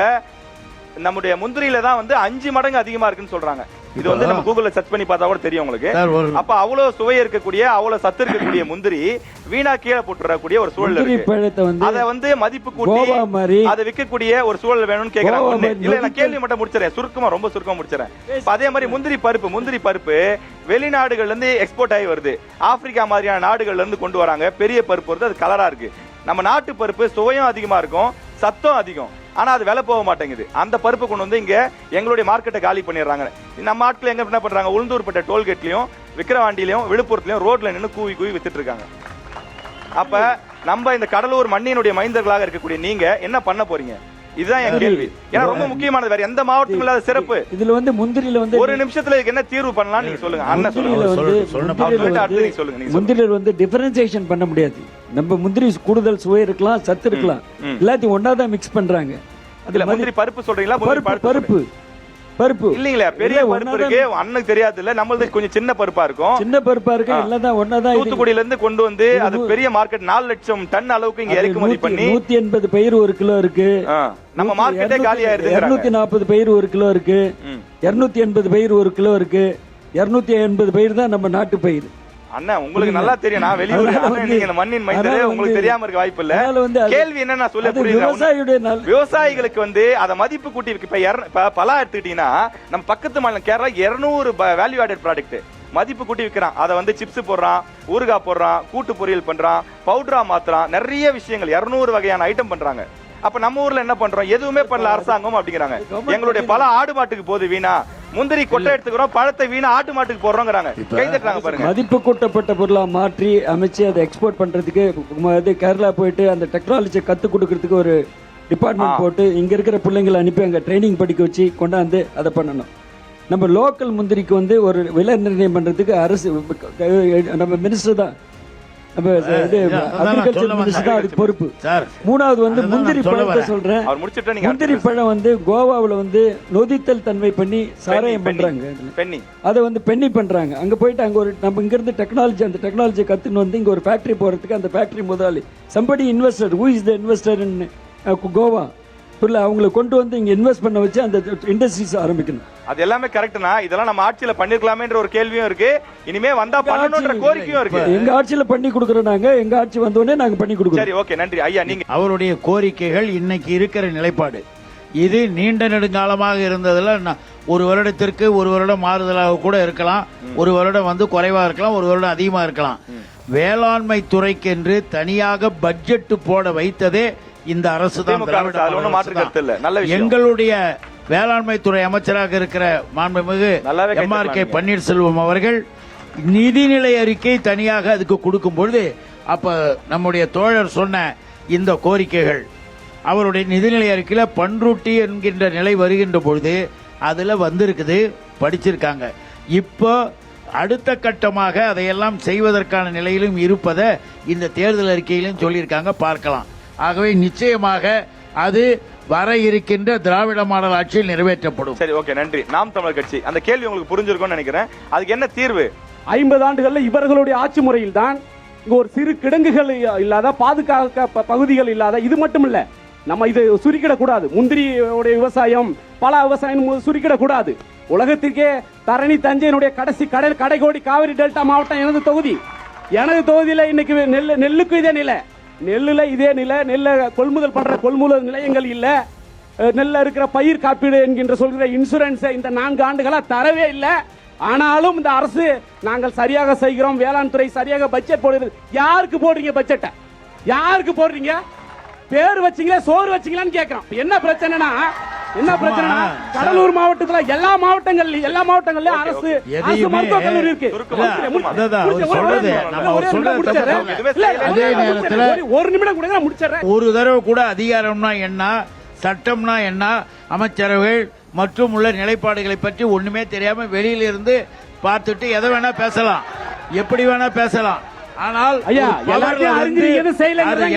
Speaker 1: நம்முடைய முந்திரியில தான் வந்து 5 மடங்கு அதிகமா இருக்குன்னு சொல்றாங்க. இது வந்து நம்ம கூகுள்ல சர்ச் பண்ணி பார்த்தா கூட தெரியும் உங்களுக்கு. அப்ப அவ்வளவு சுவை இருக்கக்கூடிய அவ்வளவு சத்து இருக்கக்கூடிய முந்திரி வீணா கீழே போட்டுறக்கூடிய ஒரு சூழல் இருக்கு. அத வந்து மதிப்பு கூட்டி அதை விற்கக்கூடிய ஒரு சூழல் வேணும்னு கேக்குறாங்க. இல்ல நான் கேள்வி மட்டும் முடிச்சிடறேன், ரொம்ப சுருக்கமா முடிச்சிடறேன். அதே மாதிரி முந்திரி பருப்பு வெளிநாடுகள்ல இருந்து எக்ஸ்போர்ட் ஆகி வருது, ஆப்பிரிக்கா மாதிரியான நாடுகள்ல இருந்து கொண்டு வராங்க. பெரிய பருப்பு வருது, அது கலரா இருக்கு. நம்ம நாட்டு பருப்பு சுவையும் அதிகமா இருக்கும், சத்தம் அதிகம், ஆனா அது விலை போக மாட்டேங்குது. அந்த பருப்பு கொண்டு வந்து இங்க எங்களுடைய மார்க்கெட்டை காலி பண்ணிடுறாங்க. நம்ம ஆட்கள் எங்க என்ன பண்றாங்க, உளுந்தூர்பேட்டை டோல்கேட்லயும் விக்கிரவாண்டியிலையும் விழுப்புரத்துலயும் ரோட்ல நின்று கூவி வித்துட்டு இருக்காங்க. அப்ப நம்ம இந்த கடலூர் மண்ணினுடைய மைந்தர்களாக இருக்கக்கூடிய நீங்க என்ன பண்ண போறீங்க? இதுதான் என் கேள்வி. ஏன்னா ரொம்ப முக்கியமானது, வேற எந்த மாவட்டமும் இல்லாத சிறப்பு.
Speaker 5: இதுல வந்து முந்திரியில வந்து
Speaker 1: ஒரு நிமிஷத்துல என்ன தீர்வு பண்ணலாம் நீங்க சொல்லுங்க. அண்ணன் சொல்லுங்க.
Speaker 5: முந்திரியில வந்து டிஃபரன்சியேஷன் பண்ண முடியாது. நம்ம முந்திரி கூடுதல் சுவை இருக்கலாம், சத்து இருக்கலாம், எல்லாத்தையும் ஒன்னாதான் மிக்ஸ் பண்றாங்க.
Speaker 1: அதுல முந்திரி பருப்பு சொல்றீங்களா?
Speaker 5: பருப்பு
Speaker 1: இல்லீங்களா? பெரிய பருப்பு இருக்கு, அண்ணனுக்கு தெரியாது இல்ல, நம்மளது கொஞ்சம் சின்ன பருப்பா இருக்கு,
Speaker 5: எல்லாம் ஒன்னாதான்.
Speaker 1: தூத்துக்குடியில இருந்து கொண்டு வந்து அது பெரிய மார்க்கெட் 4 லட்சம் டன் அளவுக்கு இங்க இறக்குமதி பண்ணி
Speaker 5: 180 பயிர் 1 கிலோ இருக்கு.
Speaker 1: நம்ம மார்க்கெட்டே காலி ஆயிருது.
Speaker 5: 240 பயிர் 1 கிலோ இருக்கு, 280 பயிர் 1 கிலோ இருக்கு, 280 பயிர் தான் நம்ம நாட்டு பயிர்.
Speaker 1: அண்ணா உங்களுக்கு நல்லா தெரியும், நான் வெளியூர் நீங்க மண்ணின் மைந்தரே, உங்களுக்கு தெரியாம இருக்க வாய்ப்பு இல்ல. கேள்வி என்ன நான் சொல்ல புரியுது, விவசாயிகளுக்கு வந்து அத மதிப்பு கூட்டி இப்ப பலா எடுத்துக்கிட்டீங்கன்னா நம்ம பக்கத்து மாநிலம் கேரளா 200 வேல்யூ ஆடட் ப்ராடக்ட் மதிப்பு கூட்டி விற்கிறான். அதை வந்து சிப்ஸ் போடுறான், ஊறுகாய் போடுறான், கூட்டு பொரியல் பண்றான், பவுடரா மாத்துறான், நிறைய விஷயங்கள் 200 வகையான ஐட்டம் பண்றாங்க. அப்ப நம்ம ஊர்ல என்ன பண்றோம்? எதுவுமே பண்ணல அரசாங்கம் அப்படிங்கிறாங்க. எங்களுடைய பல ஆடு மாட்டுக்கு போகுது வீணா, முந்திரி கொட்டை எடுத்துக்கிறோம், பழத்தை வீணா ஆட்டு மாட்டுக்கு போடுறோங்கிறாங்க. கை தட்டுறாங்க பாருங்க.
Speaker 5: மதிப்பு கூட்டப்பட்ட பொருளா மாற்றி அமைச்சு அதை எக்ஸ்போர்ட் பண்றதுக்கு கேரளா போயிட்டு அந்த டெக்னாலஜியை கத்து கொடுக்கறதுக்கு ஒரு டிபார்ட்மெண்ட் போட்டு இங்க இருக்கிற பிள்ளைங்களை அனுப்பி அங்க ட்ரைனிங் படிக்க வச்சு கொண்டாந்து அதை பண்ணணும். நம்ம லோக்கல் முந்திரிக்கு வந்து ஒரு விலை நிர்ணயம் பண்றதுக்கு அரசு நம்ம மினிஸ்டர் தான், நம்ம இது அக்ரிகல்ச்சர் மினிஸ்டர் தான் அதுக்கு பொறுப்பு.
Speaker 2: சார்,
Speaker 5: மூணாவது வந்து முந்திரி பழத்தை சொல்றேன்.
Speaker 1: அவர் முடிச்சிட்டா நீங்க
Speaker 5: முந்திரி பழம் வந்து கோவாவில் வந்து நொதித்தல் தன்மை பண்ணி சாராயம் பண்றாங்க,
Speaker 1: பென்னி
Speaker 5: அதை வந்து பென்னி பண்றாங்க. அங்க போயிட்டு அங்க ஒரு நம்ம இங்க இருந்து டெக்னாலஜி, அந்த டெக்னாலஜி கத்துன்னு வந்து இங்க ஒரு ஃபேக்டரி போறதுக்கு அந்த ஃபேக்டரி முதலாளி somebody investor, who is the investor in Goa, புரியல, அவங்களை கொண்டு வந்து இங்க இன்வெஸ்ட் பண்ண வச்சு அந்த இண்டஸ்ட்ரீஸ் ஆரம்பிக்கணும்.
Speaker 1: அது எல்லாமே கரெக்ட்னா இதெல்லாம் நம்ம ஆட்சியில பண்ணிருக்கலாமேன்ற ஒரு கேள்வியும் இருக்கு, இனிமே வந்தா பண்ணணும்ன்ற கோரிக்கையும் இருக்கு.
Speaker 5: எங்க ஆட்சியில பண்ணி கொடுக்கறோம், நாங்க எங்க ஆட்சி வந்த உடனே நாங்க பண்ணி கொடுக்கறோம்.
Speaker 1: சரி, ஓகே, நன்றி ஐயா. நீங்க
Speaker 2: அவருடைய கோரிக்கைகள் இன்னைக்கு இருக்கிற நிலைப்பாடு இது நீண்ட நெடுங்காலமாக இருந்ததுல ஒரு வருடத்திற்கு ஒரு வருடம் மாறுதலாக கூட இருக்கலாம், ஒரு வருடம் வந்து குறைவா இருக்கலாம், ஒரு வருடம் அதிகமா இருக்கலாம். வேளாண்மை துறைக்கென்று தனியாக பட்ஜெட் போட வைத்ததே இந்த அரசு தான். எங்களுடைய வேளாண்மை துறை அமைச்சராக இருக்கிற மாண்புமிகு MRK பன்னீர்செல்வம் அவர்கள் நிதிநிலை அறிக்கை தனியாக அதுக்கு கொடுக்கும் பொழுது அப்ப நம்முடைய தோழர் சொன்ன இந்த கோரிக்கைகள் அவருடைய நிதிநிலை அறிக்கையில பன்ருட்டி என்கின்ற நிலை வருகின்ற பொழுது அதுல வந்திருக்குது, படிச்சிருக்காங்க. இப்போ அடுத்த கட்டமாக அதையெல்லாம் செய்வதற்கான நிலையிலும் இருப்பதை இந்த தேர்தல் அறிக்கையிலும் சொல்லியிருக்காங்க, பார்க்கலாம். ஆகவே நிச்சயமாக அது வர இருக்கின்ற திராவிட மாடல் ஆட்சியில் நிறைவேற்றப்படும்.
Speaker 1: சரி, ஓகே, நன்றி. நாம் தமிழர் கட்சி, அந்த கேள்வி உங்களுக்கு புரிஞ்சிருக்கும்னு நினைக்கிறேன். அதுக்கு என்ன தீர்வு?
Speaker 3: 50 ஆண்டுகள்ல இவர்களுடைய ஆட்சி முறையில் தான் இங்க ஒரு சிறு கிடங்குகள் இல்லாத, பாதுகாக்க பகுதிகள் இல்லாத, இது மட்டும் இல்ல, நம்ம இது சுருக்கிடக்கூடாது. முந்திரியோடைய விவசாயம், பல விவசாயம் சுருக்கிடக்கூடாது. உலகத்திற்கே தரணி தஞ்சையினுடைய கடைசி கடைகோடி காவிரி டெல்டா மாவட்டம் எனது தொகுதி. எனது தொகுதியில இன்னைக்கு நெல்லுக்கு இதே நிலை, நெல்லுல இதே நிலை, நெல்லை கொள்முதல் பண்ற கொள்முதல் நிலையங்கள் இல்ல, நெல்ல இருக்கிற பயிர் காப்பீடு என்கின்ற சொல்கிற இன்சூரன்ஸ் இந்த 4 ஆண்டுகளா தரவே இல்லை. ஆனாலும் இந்த அரசு நாங்கள் சரியாக செய்கிறோம், வேளாண் துறை சரியாக பட்ஜெட் போடுறது. யாருக்கு போடுறீங்க பட்ஜெட்டை? யாருக்கு போடுறீங்க? பேர் வச்சீங்களா, சோறு வச்சீங்களான்னு கேட்கிறோம். என்ன பிரச்சனைனா கடலூர் மாவட்டத்துல எல்லா மாவட்டங்கள்லயும் அரசு மருத்துவக் கல்லூரி இருக்கு. ஒரு நிமிடம் கூட முடிச்சிடறேன்.
Speaker 2: ஒரு தடவை கூட அதிகாரம்னா என்ன, சட்டம்னா என்ன, அமைச்சரவைகள் மற்றும் உள்ள நிலைப்பாடுகளை பற்றி ஒண்ணுமே தெரியாம வெளியில இருந்து பார்த்துட்டு எதை வேணா பேசலாம், எப்படி வேணா பேசலாம். ஆனால்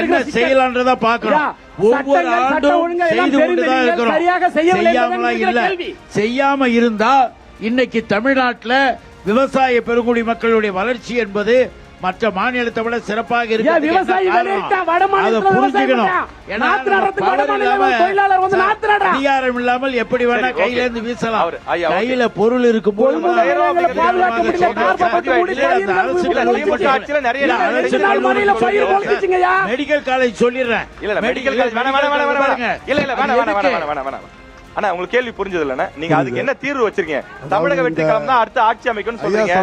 Speaker 2: என்ன செய்யலான்றதா பார்க்கணும். ஒவ்வொரு ஆண்டும் செய்து கொண்டுதான் இருக்கிறோம், செய்யாமலா இல்ல. செய்யாம இருந்தா இன்னைக்கு தமிழ்நாட்டில் விவசாய பெருங்குடி மக்களுடைய வளர்ச்சி என்பது மற்ற மாநிலத்தை விட சிறப்பாக இருக்கு. அதிகாரம் இல்லாமல் எப்படி வேணா கையில இருந்து வீசலாம், கையில பொருள் இருக்கும் போது மெடிக்கல் காலேஜ் சொல்லிடுறேன்.
Speaker 1: ஆனா உங்களுக்கு கேள்வி புரிஞ்சது இல்ல, நீங்க அதுக்கு என்ன தீர்வு வச்சிருக்கீங்க? தமிழக வெற்றி கழகம் தான் அடுத்த ஆட்சி அமைக்கணும்னு சொல்றீங்க.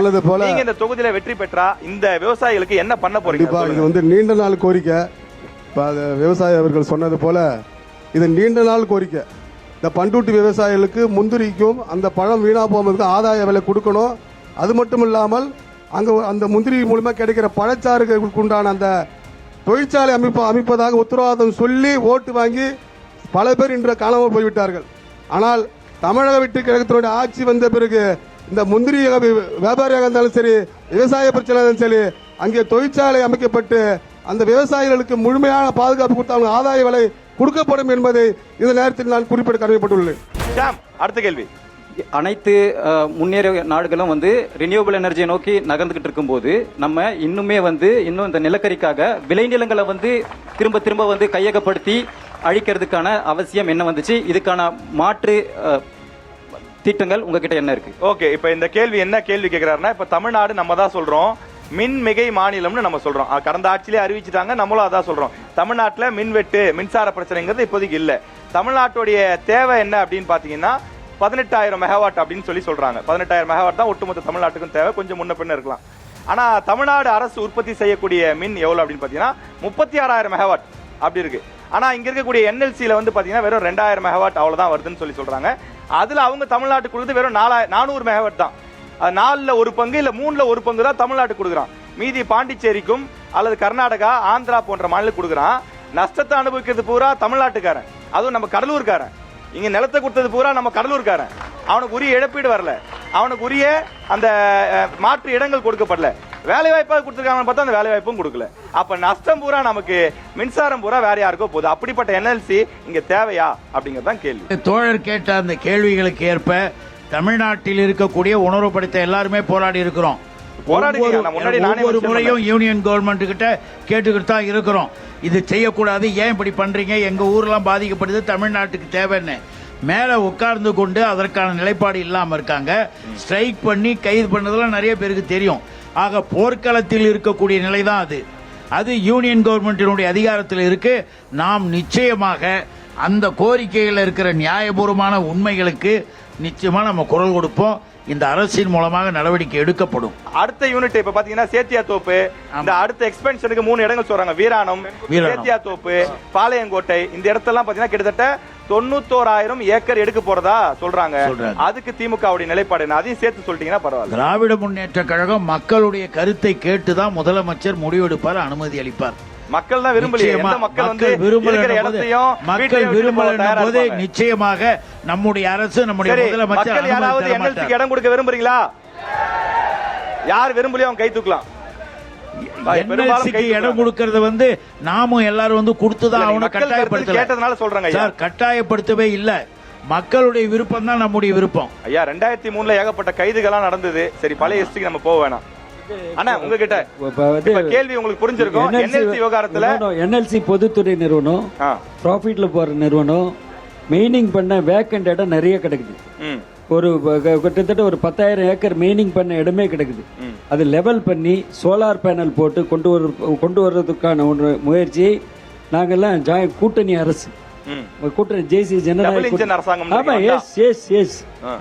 Speaker 1: நீங்க இந்த தொகுதியில வெற்றி பெற்றா இந்த விவசாயிகளுக்கு என்ன பண்ண போறீங்க?
Speaker 4: இது வந்து நீண்ட நாள் கோரிக்கை. விவசாயி அவர்கள் சொன்னது போல இது நீண்ட நாள் கோரிக்கை. இந்த பண்ருட்டி விவசாயிகளுக்கு முந்திரிக்கும் அந்த பழம் வீணா போவதற்கு ஆதாய விலை கொடுக்கணும். அது மட்டும் இல்லாமல் அங்க அந்த முந்திரி மூலமா கிடைக்கிற பழச்சாறுகளுக்கு உண்டான அந்த தொழிற்சாலை அமைப்பதாக உத்தரவாதம் சொல்லி ஓட்டு வாங்கி பல பேர் இன்று காணாமல் போய்விட்டார்கள். ஆனால் தமிழக வெற்றி கழகத்தினுடைய ஆட்சி வந்த பிறகு இந்த முந்திரி வியாபாரியாக இருந்தாலும் சரி, விவசாய பிரச்சனை இருந்தாலும் சரி, அங்கே தொழிற்சாலை அமைக்கப்பட்டு அந்த விவசாயிகளுக்கு முழுமையான பாதுகாப்பு கொடுத்த ஆதாய விலை கொடுக்கப்படும் என்பதை இந்த நேரத்தில் நான் குறிப்பிட கடமைப்பட்டுள்ளேன்.
Speaker 1: அடுத்த கேள்வி.
Speaker 8: அனைத்து முன்னேறிய நாடுகளும் வந்து ரினியூவபிள் எனர்ஜியை நோக்கி நகர்ந்துகிட்டு இருக்கும்போது நம்ம இன்னும் இந்த நிலக்கரிக்காக விளைநிலங்களை வந்து திரும்ப திரும்ப வந்து கையகப்படுத்தி அழிக்கிறதுக்கான அவசியம் என்ன வந்துச்சு? இதுக்கான மாற்று திட்டங்கள் உங்ககிட்ட என்ன இருக்கு?
Speaker 1: ஓகே, இப்ப இந்த கேள்வி என்ன கேள்வி கேட்கிறாருன்னா, இப்ப தமிழ்நாடு நம்ம தான் சொல்றோம் மின் மிகை மாநிலம்னு நம்ம சொல்றோம். கடந்த ஆட்சியிலே அறிவிச்சிட்டாங்க, நம்மளும் அதான் சொல்றோம். தமிழ்நாட்டில் மின்வெட்டு மின்சார பிரச்சனைங்கிறது இப்போதைக்கு இல்ல. தமிழ்நாட்டுடைய தேவை என்ன அப்படின்னு பாத்தீங்கன்னா 18,000 மெகாவாட் அப்படின்னு சொல்றாங்க. 18,000 மெகாவாட் தான் ஒட்டுமொத்த தமிழ்நாட்டுக்கும் தேவை, கொஞ்சம் முன்ன பின்ன இருக்கலாம். ஆனா தமிழ்நாடு அரசு உற்பத்தி செய்யக்கூடிய மின் எவ்வளவு அப்படின்னு பாத்தீங்கன்னா 36,000 மெகாவாட் அப்படி இருக்கு. ஆனா இங்க இருக்கக்கூடிய NLCல வந்து பாத்தீங்கன்னா வெறும் 2,000 மெகாவாட் அவ்வளவுதான் வருதுன்னு சொல்றாங்க. அதுல அவங்க தமிழ்நாட்டுக்கு கொடுத்து வெறும் 400 மெகாவாட் தான். 4ல் 1 பங்கு இல்ல 3ல் 1 பங்கு தான் தமிழ்நாட்டுக்கு கொடுக்குறான். மீதி பாண்டிச்சேரிக்கும் அல்லது கர்நாடகா, ஆந்திரா போன்ற மாநிலம் கொடுக்குறான். நஷ்டத்தை அனுபவிக்கிறது பூரா தமிழ்நாட்டுக்காரன், அதுவும் நம்ம கடலூர்காரன். இங்க நிலத்தை கொடுத்தது பூரா நம்ம கடலூர்காரன். அவனுக்கு உரிய இழப்பீடு வரல, அவனுக்கு உரிய அந்த மாற்று இடங்கள் கொடுக்கப்படல. வேலை வாய்ப்பாக கொடுத்துருக்காங்கன்னு பார்த்தா அந்த வேலை வாய்ப்பும் கொடுக்கல. அப்ப நஷ்டம் பூரா நமக்கு, மின்சாரம் பூரா வேற யாருக்கோ போகுது. அப்படிப்பட்ட என்எல்சி இங்க தேவையா அப்படிங்கிறது தான் கேள்வி.
Speaker 2: தோழர் கேட்ட அந்த கேள்விகளுக்கு ஏற்ப தமிழ்நாட்டில் இருக்கக்கூடிய உணர்வு படைத்த எல்லாருமே போராடி இருக்கிறோம். ஒவ்வொரு முறையும் யூனியன் கவர்மெண்ட் கிட்ட கேட்டுக்கிட்டு தான் இருக்கிறோம். இது செய்யக்கூடாது, ஏன் இப்படி பண்றீங்க, எங்க ஊர்லாம் பாதிக்கப்படுது, தமிழ்நாட்டுக்கு தேவைன்னு மேல உட்கார்ந்து கொண்டு அதற்கான நிலைப்பாடு இல்லாம இருக்காங்க. ஸ்ட்ரைக் பண்ணி கைது பண்ணதெல்லாம் நிறைய பேருக்கு தெரியும். ஆக போர்க்களத்தில் இருக்கக்கூடிய நிலைதான் அது. அது யூனியன் கவர்மெண்டினுடைய அதிகாரத்தில் இருக்கு. நாம் நிச்சயமாக அந்த கோரிக்கையில் இருக்கிற நியாயபூர்வமான உண்மைகளுக்கு நிச்சயமா நம்ம குரல் கொடுப்போம். இந்த அரசின் மூலமாக நடவடிக்கை எடுக்கப்படும்.
Speaker 1: அடுத்த யூனிட் இப்ப பாத்தீங்கன்னா சேத்தியாத்தோப்பு, இந்த அடுத்த எக்ஸ்பென்ஷனுக்கு 3 இடங்கள் சொல்றாங்க. வீராணம், சேத்தியாத்தோப்பு, பாளையங்கோட்டை. இந்த இடத்தெல்லாம் பாத்தீங்கன்னா கிட்டத்தட்ட 91,000 ஏக்கர் எடுக்க போறதா சொல்றாங்க. அதுக்கு திமுகவுடைய நிலைப்பாடு என்ன, அதையும் சேர்த்து சொல்லிட்டீங்கன்னா பரவாயில்ல.
Speaker 2: திராவிட முன்னேற்ற கழகம் மக்களுடைய கருத்தை கேட்டுதான் முதலமைச்சர் முடிவெடுப்பார், அனுமதி அளிப்பார்.
Speaker 1: மக்கள் தான் விரும்பலையே. மக்கள் வந்து
Speaker 2: மக்கள் விரும்பல. நிச்சயமாக நம்முடைய அரசு, நம்முடைய முதலமைச்சர்
Speaker 1: யாராவது என்எல்சிக்கு இடம் கொடுக்க விரும்புறீங்களா? யார் விரும்பலையோ அவங்க கை தூக்கலாம்.
Speaker 2: என்எல்சிக்கு இடம் கொடுக்கறது வந்து நாமும் எல்லாரும் வந்து கொடுத்துதான் அவனை
Speaker 1: கேட்டதுனால சொல்றாங்க
Speaker 2: சார். கட்டாயப்படுத்தவே இல்ல, மக்களுடைய விருப்பம் தான் நம்முடைய விருப்பம்.
Speaker 1: ஐயா 2003 ஏகப்பட்ட கைதுகள்லாம் நடந்தது. சரி, பழைய ஹிஸ்டரிக்கு நம்ம போக வேணாம். அண்ணா உங்ககிட்ட கேள்வி உங்களுக்கு புரிஞ்சிருக்கும். என்எல்சி விவகாரத்துல
Speaker 5: என்எல்சி பொதுத்துறை நிறுவனம், ப்ராஃபிட்ல போற நிறுவனம், மெயினிங் பண்ண வேக்கண்ட் இடம் நிறைய கிடைக்குது. ஒரு கிட்டத்தட்ட ஒரு 10,000 ஏக்கர் மெயினிங் பண்ண இடமே கிடைக்குது. அது லெவல் பண்ணி சோலார் பேனல் போட்டு கொண்டு வர்றதுக்கான ஒரு முயற்சியை நாங்கெல்லாம் கூட்டணி அரசு, கூட்டணி ஜேசி ஜனநாயக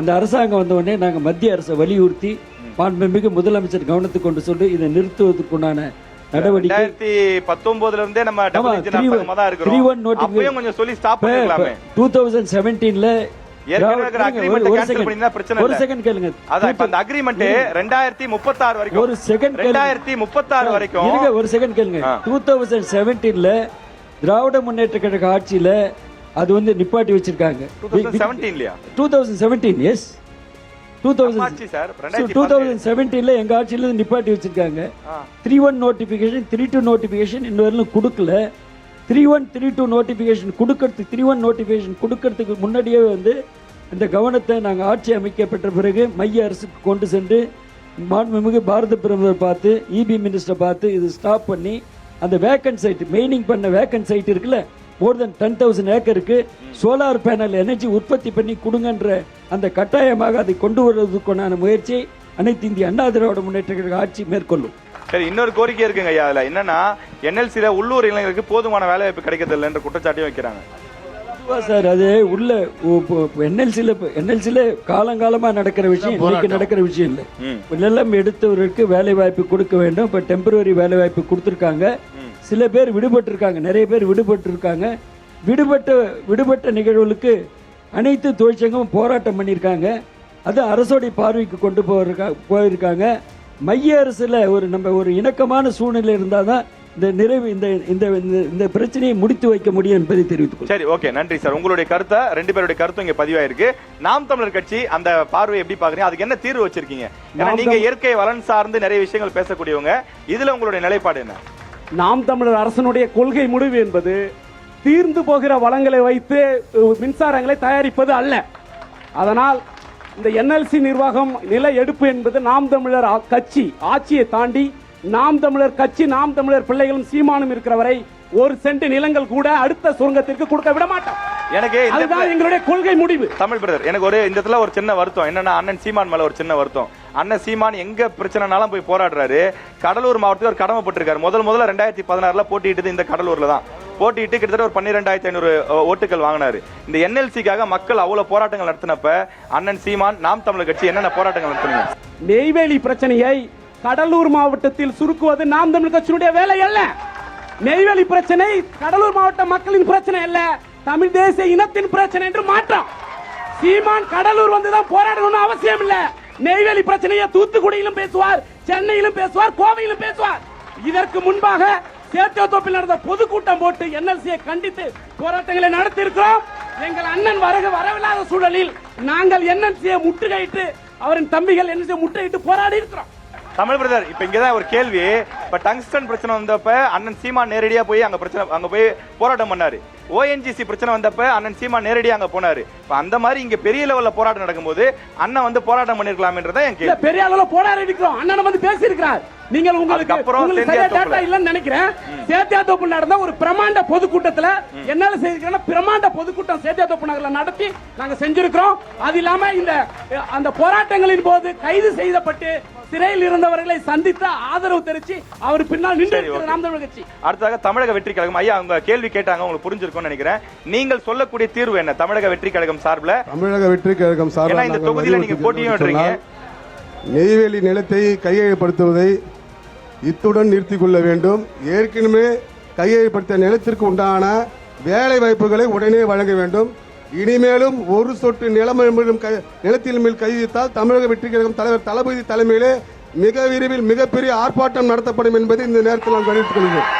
Speaker 5: அந்த அரசாங்கம் வந்த உடனே நாங்க மத்திய அரசை வலியுறுத்தி மாண்புமிகு முதலமைச்சர் கவனத்துக்கு கொண்டு சொல்லி இதை நிறுத்துவதற்குண்டான நடவடிக்கை
Speaker 1: 2019 இருந்தே நம்ம டபுள் இன்ஜின் அரசாங்கமா தான் இருக்கிறோம். அப்பவும் கொஞ்சம் சொல்லி ஸ்டாப் பண்ணிரலாமே.
Speaker 5: 2017ல
Speaker 1: ஒரு செகண்ட் கேளுங்க. அதான் இப்ப அந்த அக்ரிமெண்ட் 2036 வரைக்கும்,
Speaker 5: ஒரு செகண்ட்
Speaker 1: 2036 வரைக்கும்
Speaker 5: ஒரு செகண்ட் கேளுங்க. 2017ல திராவிட முன்னேற்ற கழக ஆட்சியில அது வந்து நிப்பாட்டி வச்சிருக்காங்க. 2017 எஸ் 2017ல எங்க ஆட்சியில நிப்பாட்டி வச்சிருக்காங்க. 31 நோட்டிபிகேஷன் 32 நோட்டிபிகேஷன் இன்னும் கொடுக்கல. 31 32 நோட்டிபிகேஷன் கொடுக்கறதுக்கு 31 நோட்டிபிகேஷன் கொடுக்கறதுக்கு முன்னாடியே வந்து இந்த கவனத்தை நாங்கள் ஆட்சி அமைக்கப்பட்ட பிறகு மைய அரசுக்கு கொண்டு சென்று மாண்புமிகு பாரத பிரதமர் பார்த்து, இபி மினிஸ்டர் பார்த்து இது ஸ்டாப் பண்ணி அந்த வேக்கன்ட் சைட், மெயினிங் பண்ண வேக்கன்ட் சைட் இருக்குல்ல, மோர் தென் 10,000 ஏக்கருக்கு சோலார் பேனல் எனர்ஜி உற்பத்தி பண்ணி கொடுங்கன்ற அந்த கட்டாயமாக அதை கொண்டு வருவதற்கான முயற்சி அனைத்து இந்திய அண்ணா திராவிட முன்னேற்ற கழக ஆட்சி மேற்கொள்ளும்.
Speaker 1: சரி, இன்னொரு கோரிக்கை இருக்குங்க ஐயா. அதுல என்னன்னா என்எல்சில உள்ளூர் இளைஞர்களுக்கு போதுமான வேலை வாய்ப்பு கிடைக்கிறது என்ற குற்றச்சாட்டையும் வைக்கிறாங்க
Speaker 5: சார். அது உள்ள என்எல்சில காலங்காலமா நடக்கிற விஷயம், இன்னைக்கு நடக்கிற விஷயம் இல்லை. நிலம் எடுத்தவருக்கு வேலை வாய்ப்பு கொடுக்க வேண்டும். இப்ப டெம்பரரி வேலை வாய்ப்பு கொடுத்துருக்காங்க. சில பேர் விடுபட்டு இருக்காங்க, நிறைய பேர் விடுபட்டு இருக்காங்க. விடுபட்ட நிகழ்வுகளுக்கு அனைத்து தொழிற்சங்கமும் போராட்டம் பண்ணியிருக்காங்க. அது அரசோடைய பார்வைக்கு கொண்டு போயிருக்காங்க. மைய அரசுல நம்ம ஒரு இணக்கமான சூழ்நிலை இருந்தாதான் இந்த பிரச்சனையை முடித்து வைக்க முடியும் என்பதை தெரிவித்துக்.
Speaker 1: சரி, ஓகே, நன்றி சார். உங்களுடைய கருத்தை, 2 பேருடைய கருத்தும் இங்க பதிவாயிருக்கு. நாம் தமிழர் கட்சி அந்த பார்வையை எப்படி பாக்குறீங்க, அதுக்கு என்ன தீர்வு வச்சிருக்கீங்க? நீங்க இயற்கை வளன் சார்ந்து நிறைய விஷயங்கள் பேசக்கூடியவங்க, இதுல உங்களுடைய நிலைப்பாடு என்ன?
Speaker 3: நாம் தமிழர் அரசனுடைய கொள்கை முடிவு என்பது தீர்ந்து போகிற வளங்களை வைத்து மின்சாரங்களை தயாரிப்பது அல்ல. அதனால் இந்த என்எல்சி நிர்வாகம் நில எடுப்பு என்பது நாம் தமிழர் கட்சி ஆட்சியை தாண்டி நாம் தமிழர் கட்சி, நாம் தமிழர் பிள்ளைகளும் சீமானும் இருக்கிற வரை 1 சென்ட் நிலங்கள் கூட அடுத்த சுரங்கத்திற்கு கொடுக்க விட மாட்டோம்.
Speaker 1: எனக்கு
Speaker 3: அதுதான் எங்களுடைய கொள்கை முடிவு.
Speaker 1: தமிழ் பிரதர், எனக்கு ஒரு இந்த இடத்துல ஒரு சின்ன வருத்தம் என்னன்னா, அண்ணன் சீமான் மேல ஒரு சின்ன வருத்தம். அண்ணன் சீமான் எங்க பிரச்சனைனாலும் போய் போராடுறாரு. கடலூர் மாவட்டத்தில் ஒரு கடமைப்பட்டிருக்காரு. முதல்ல 2016ல போட்டியிட்டது இந்த கடலூர்ல தான். போட்டிட்டு கிட்டத்தட்ட ஒரு 12,500 ஓட்டுகள் வாங்கினாரு. இந்த என்எல்சிக்காக மக்கள் அவ்வளவு போராட்டங்கள் நடத்தினப்ப அண்ணன் சீமான், நாம் தமிழர் கட்சி என்னென்ன போராட்டங்கள் நடத்தினீங்க?
Speaker 3: நெய்வேலி பிரச்சனையை கடலூர் மாவட்டத்தில் சுருக்குவது நாம் தமிழர் கட்சியினுடைய வேலை அல்ல. நெய்வேலி பிரச்சனை கடலூர் மாவட்ட மக்களின் பிரச்சனை அல்ல, தமிழ் தேசிய இனத்தின் பிரச்சனை என்று மாற்றம். சீமான் கடலூர் வந்துதான் போராடணும்னு அவசியம் இல்ல. நெய்வேலி பிரச்சனையை தூத்துக்குடியிலும் பேசுவார், சென்னையிலும் பேசுவார், கோவையிலும் பேசுவார். இதற்கு முன்பாக சேத்தியாத்தோப்பில் நடந்த பொதுக்கூட்டம் போட்டு என்எல்சியை கண்டித்து போராட்டங்களை நடத்தி இருக்கிறோம். எங்கள் அண்ணன் வரவில்லாத சூழலில் நாங்கள் என்எல்சியை முற்றுகையிட்டு அவரின் தம்பிகள் என்எல்சியை முற்றுகையிட்டு போராடி இருக்கிறோம்.
Speaker 1: தமிழ் பிரதர், இப்ப இங்கதான் ஒரு கேள்வி. இப்ப டங்ஸ்டன் பிரச்சனை வந்தப்ப அண்ணன் சீமா நேரடியா போய் அங்க போய் போராட்டம் பண்ணாரு. ONGC பிரச்சனை வந்தப்ப அண்ணன் சீமா நேரடியா அங்க போனாரு. இப்ப அந்த மாதிரி இங்க பெரிய லெவல்ல போராட்டம் நடக்கும்போது அண்ணன் வந்து போராட்டம் பண்ணிருக்கலாம்ன்றத என் கேள்வி.
Speaker 3: பெரிய அளவுல போராடி இருக்கிறோம். அண்ணன் வந்து பேசி இருக்கிறார். நீங்கள் உங்களுக்கு சரியா டேட்டா இல்லன்னு நினைக்கிறேன். சேத்தியாத்தோப்பு நடந்த ஒரு பிரமாண்ட பொதுக்கூட்டத்துல என்னால செய்திருக்கேன்னா பிரமாண்ட பொதுக்கூட்டம் சேத்தியாத்தோப்பு நகர்ல நடத்தி நாங்க செஞ்சிருக்கிறோம். அது இல்லாம அந்த போராட்டங்களின் போது கைது செய்யப்பட்டு சிறையில் இருந்தவர்களை சந்தித்து ஆதரவு தெரிவித்து அவர் பின்னால் நின்று நாம் தமிழர் கட்சி.
Speaker 1: அடுத்ததாக தமிழக வெற்றி கழகம். ஐயா, அவங்க கேள்வி கேட்டாங்க, உங்களுக்கு புரிஞ்சிருக்கும்னு நினைக்கிறேன். நீங்கள் சொல்லக்கூடிய தீர்வு என்ன தமிழக வெற்றி கழகம் சார்பில்?
Speaker 4: தமிழக வெற்றி கழகம் சார்பில்
Speaker 1: இந்த தொகுதியில நீங்க போட்டியிடுறீங்க.
Speaker 4: நெய்வேலி நிலத்தை கையகப்படுத்துவதை இத்துடன் நிறுத்திக் கொள்ள வேண்டும். ஏற்கனவே கையகப்படுத்த நிலத்திற்கு உண்டான வேலை வாய்ப்புகளை உடனே வழங்க வேண்டும். இனிமேலும் ஒரு சொட்டு நிலத்தின் மேல் கை வைத்தால் தமிழக வெற்றி கழகம் தலைவர் தளபதி தலைமையிலே மிக விரைவில் மிகப்பெரிய ஆர்ப்பாட்டம் நடத்தப்படும் என்பதை இந்த நேரத்தில் நான் கவனித்துக் கொள்கிறேன்.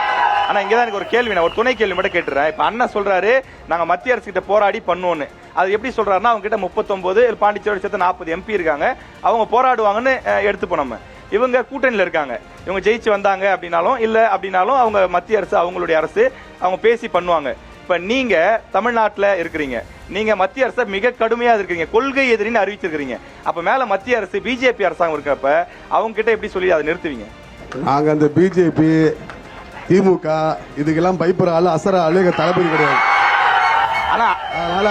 Speaker 1: ஆனா இங்கதான் எனக்கு ஒரு கேள்வி, நான் ஒரு துணை கேள்வி மட்டும் கேட்டுறேன். இப்ப அண்ணன் சொல்றாரு நாங்க மத்திய அரசு கிட்ட போராடி பண்ணுவோன்னு. அது எப்படி சொல்றாருன்னா, அவங்க கிட்ட 39 பாண்டிச்சேரி சேர்த்து 40 MP இருக்காங்க. அவங்க போராடுவாங்கன்னு எடுத்துப்போம். நம்ம இவங்க கூட்டணியில் இருக்காங்க. இவங்க ஜெயிச்சு வந்தாங்க அப்படின்னாலும் இல்ல அப்படின்னாலும் அவங்க மத்திய அரசு அவங்களுடைய அரசு அவங்க பேசி பண்ணுவாங்க. இப்ப நீங்க தமிழ்நாட்டில் இருக்கிறீங்க, நீங்க மத்திய அரசை மிக கடுமையா இருக்கீங்க, கொள்கை எதிரின்னு அறிவிச்சிருக்கீங்க. அப்ப மேல மத்திய அரசு பிஜேபி அரசாங்கம் இருக்கப்ப அவங்க கிட்ட எப்படி சொல்லி அதை நிறுத்துவீங்க?
Speaker 4: நாங்க அந்த பிஜேபி திமுக இதுக்கெல்லாம் பயப்படுற ஆளு அசர ஆளு எங்க தளபதி கிடையாது.
Speaker 1: ஆனா
Speaker 4: அதனால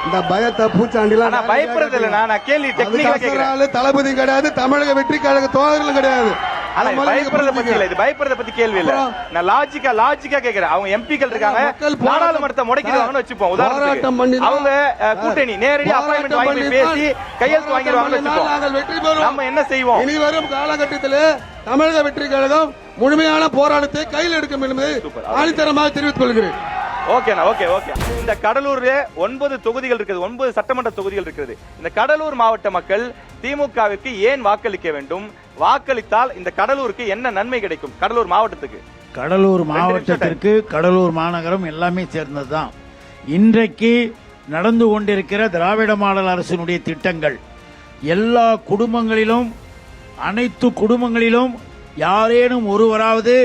Speaker 4: இந்த பயத்தை பூச்சாண்டிலாம்
Speaker 1: பயப்படுறது இல்ல. நான் கேள்வி டெக்னிக்கலா கேக்குறேன்.
Speaker 4: தளபதி கிடையாது, தமிழக வெற்றி கழக தோழர்கள் கிடையாது.
Speaker 1: பயப்படுறத பத்தி இல்ல, இது பயப்படுறத பத்தி கேள்வி இல்ல. நான் லாஜிக்கா கேக்குறேன். அவங்க எம்பிக்கள் இருக்காங்க, நாடாளுமன்றத்தை முடக்கிடுவாங்கன்னு வச்சுப்போம். உதாரணத்துக்கு அவங்க கூட்டணி நேரடியா அப்பாயின்மெண்ட் வாங்கி பேசி கையெழுத்து வாங்கிடுவாங்கன்னு வச்சுப்போம். நம்ம என்ன செய்வோம்?
Speaker 4: இனி வரும் காலகட்டத்தில் தமிழக வெற்றி கழகம் முழுமையான போராட்டத்தை கையில் எடுக்கும் என்பதை ஆணித்தரமாக தெரிவித்துக் கொள்கிறேன்.
Speaker 1: ஓகேண்ணா, ஓகே. இந்த கடலூர்ல 9 தொகுதிகள் இருக்குது, 9 சட்டமன்ற தொகுதிகள் இருக்குது. இந்த கடலூர் மாவட்ட மக்கள் திமுகவிற்கு ஏன் வாக்களிக்க வேண்டும்? வாக்களித்தால் இந்த கடலூருக்கு என்ன நன்மை கிடைக்கும்? கடலூர் மாவட்டத்துக்கு,
Speaker 2: கடலூர் மாவட்டத்திற்கு கடலூர் மாநகரம் எல்லாமே சேர்ந்ததுதான். இன்றைக்கு நடந்து கொண்டிருக்கிற திராவிட மாடல் அரசினுடைய திட்டங்கள் எல்லா குடும்பங்களிலும், அனைத்து குடும்பங்களிலும் யாரேனும் ஒருவராவது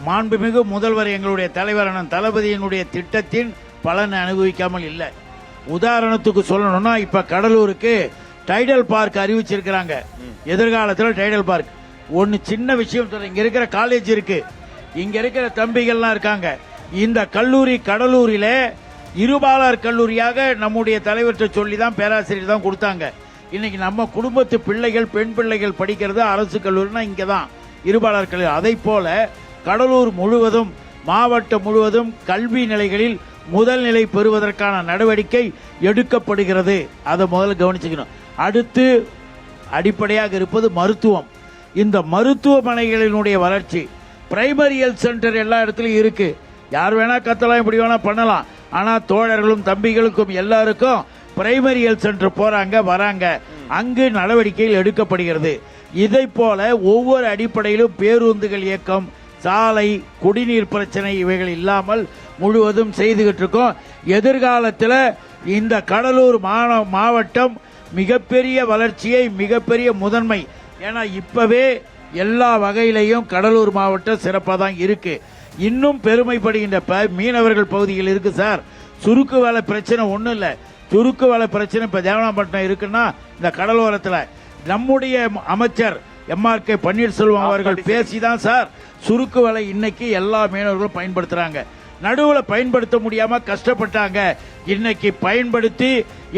Speaker 2: மாண்புமிகு முதல்வர் எங்களுடைய தலைவர் அண்ணன் தளபதியினுடைய திட்டத்தின் பலனை அனுபவிக்காமல் இல்லை. உதாரணத்துக்கு சொல்லணும்னா இப்ப கடலூருக்கு டைடல் பார்க் அறிவிச்சிருக்கிறாங்க. எதிர்காலத்தில் டைடல் பார்க் ஒன்னு சின்ன விஷயம் சொல்றேன். இங்க இருக்கிற காலேஜ் இருக்கு, இங்க இருக்கிற தம்பிகள்லாம் இருக்காங்க. இந்த கல்லூரி கடலூரில இருபாலர் கல்லூரியாக நம்முடைய தலைவர்கிட்ட சொல்லி தான் பேராசிரியர் தான் கொடுத்தாங்க. இன்னைக்கு நம்ம குடும்பத்து பிள்ளைகள் பெண் பிள்ளைகள் படிக்கிறது அரசு கல்லூரினா இங்க தான் இருபாலர் கல்லூரி. அதை போல கடலூர் முழுவதும் மாவட்டம் முழுவதும் கல்வி நிலைகளில் முதல் நிலை பெறுவதற்கான நடவடிக்கை எடுக்கப்படுகிறது. அதை முதல்ல கவனிச்சுக்கணும். அடுத்து அடிப்படையாக இருப்பது மருத்துவம். இந்த மருத்துவமனைகளினுடைய வளர்ச்சி, பிரைமரி ஹெல்த் சென்டர் எல்லா இடத்துலையும் இருக்கு. யார் வேணா கத்தலாம், இப்படி வேணா பண்ணலாம். ஆனா தோழர்களும் தம்பிகளுக்கும் எல்லாருக்கும் பிரைமரி ஹெல்த் சென்டர் போறாங்க வராங்க, அங்கு நடவடிக்கைகள் எடுக்கப்படுகிறது. இதை போல ஒவ்வொரு அடிப்படையிலும் பேருந்துகள் இயக்கம், சாலை, குடிநீர் பிரச்சனை இவைகள் இல்லாமல் முழுவதும் செய்துகிட்டு இருக்கோம். எதிர்காலத்தில் இந்த கடலூர் மாவட்டம் மிகப்பெரிய வளர்ச்சியை, மிகப்பெரிய முதன்மை. ஏன்னா இப்பவே எல்லா வகையிலையும் கடலூர் மாவட்டம் சிறப்பாக தான் இருக்கு. இன்னும் பெருமைப்படுகின்ற மீனவர்கள் பகுதியில் இருக்கு சார். சுருக்கு வேலை பிரச்சனை ஒன்றும் இல்லை. சுருக்கு வேலை பிரச்சனை இப்போ தேவனாம்பட்டினம் இருக்குன்னா இந்த கடலோரத்தில் நம்முடைய அமைச்சர் MRK பன்னீர்செல்வம் அவர்கள் பேசிதான் சார் சுருக்கு வலை இன்னைக்கு எல்லா மீனவர்களும் பயன்படுத்துறாங்க. நடுவில் பயன்படுத்த முடியாம கஷ்டப்பட்டாங்க. இன்னைக்கு பயன்படுத்தி,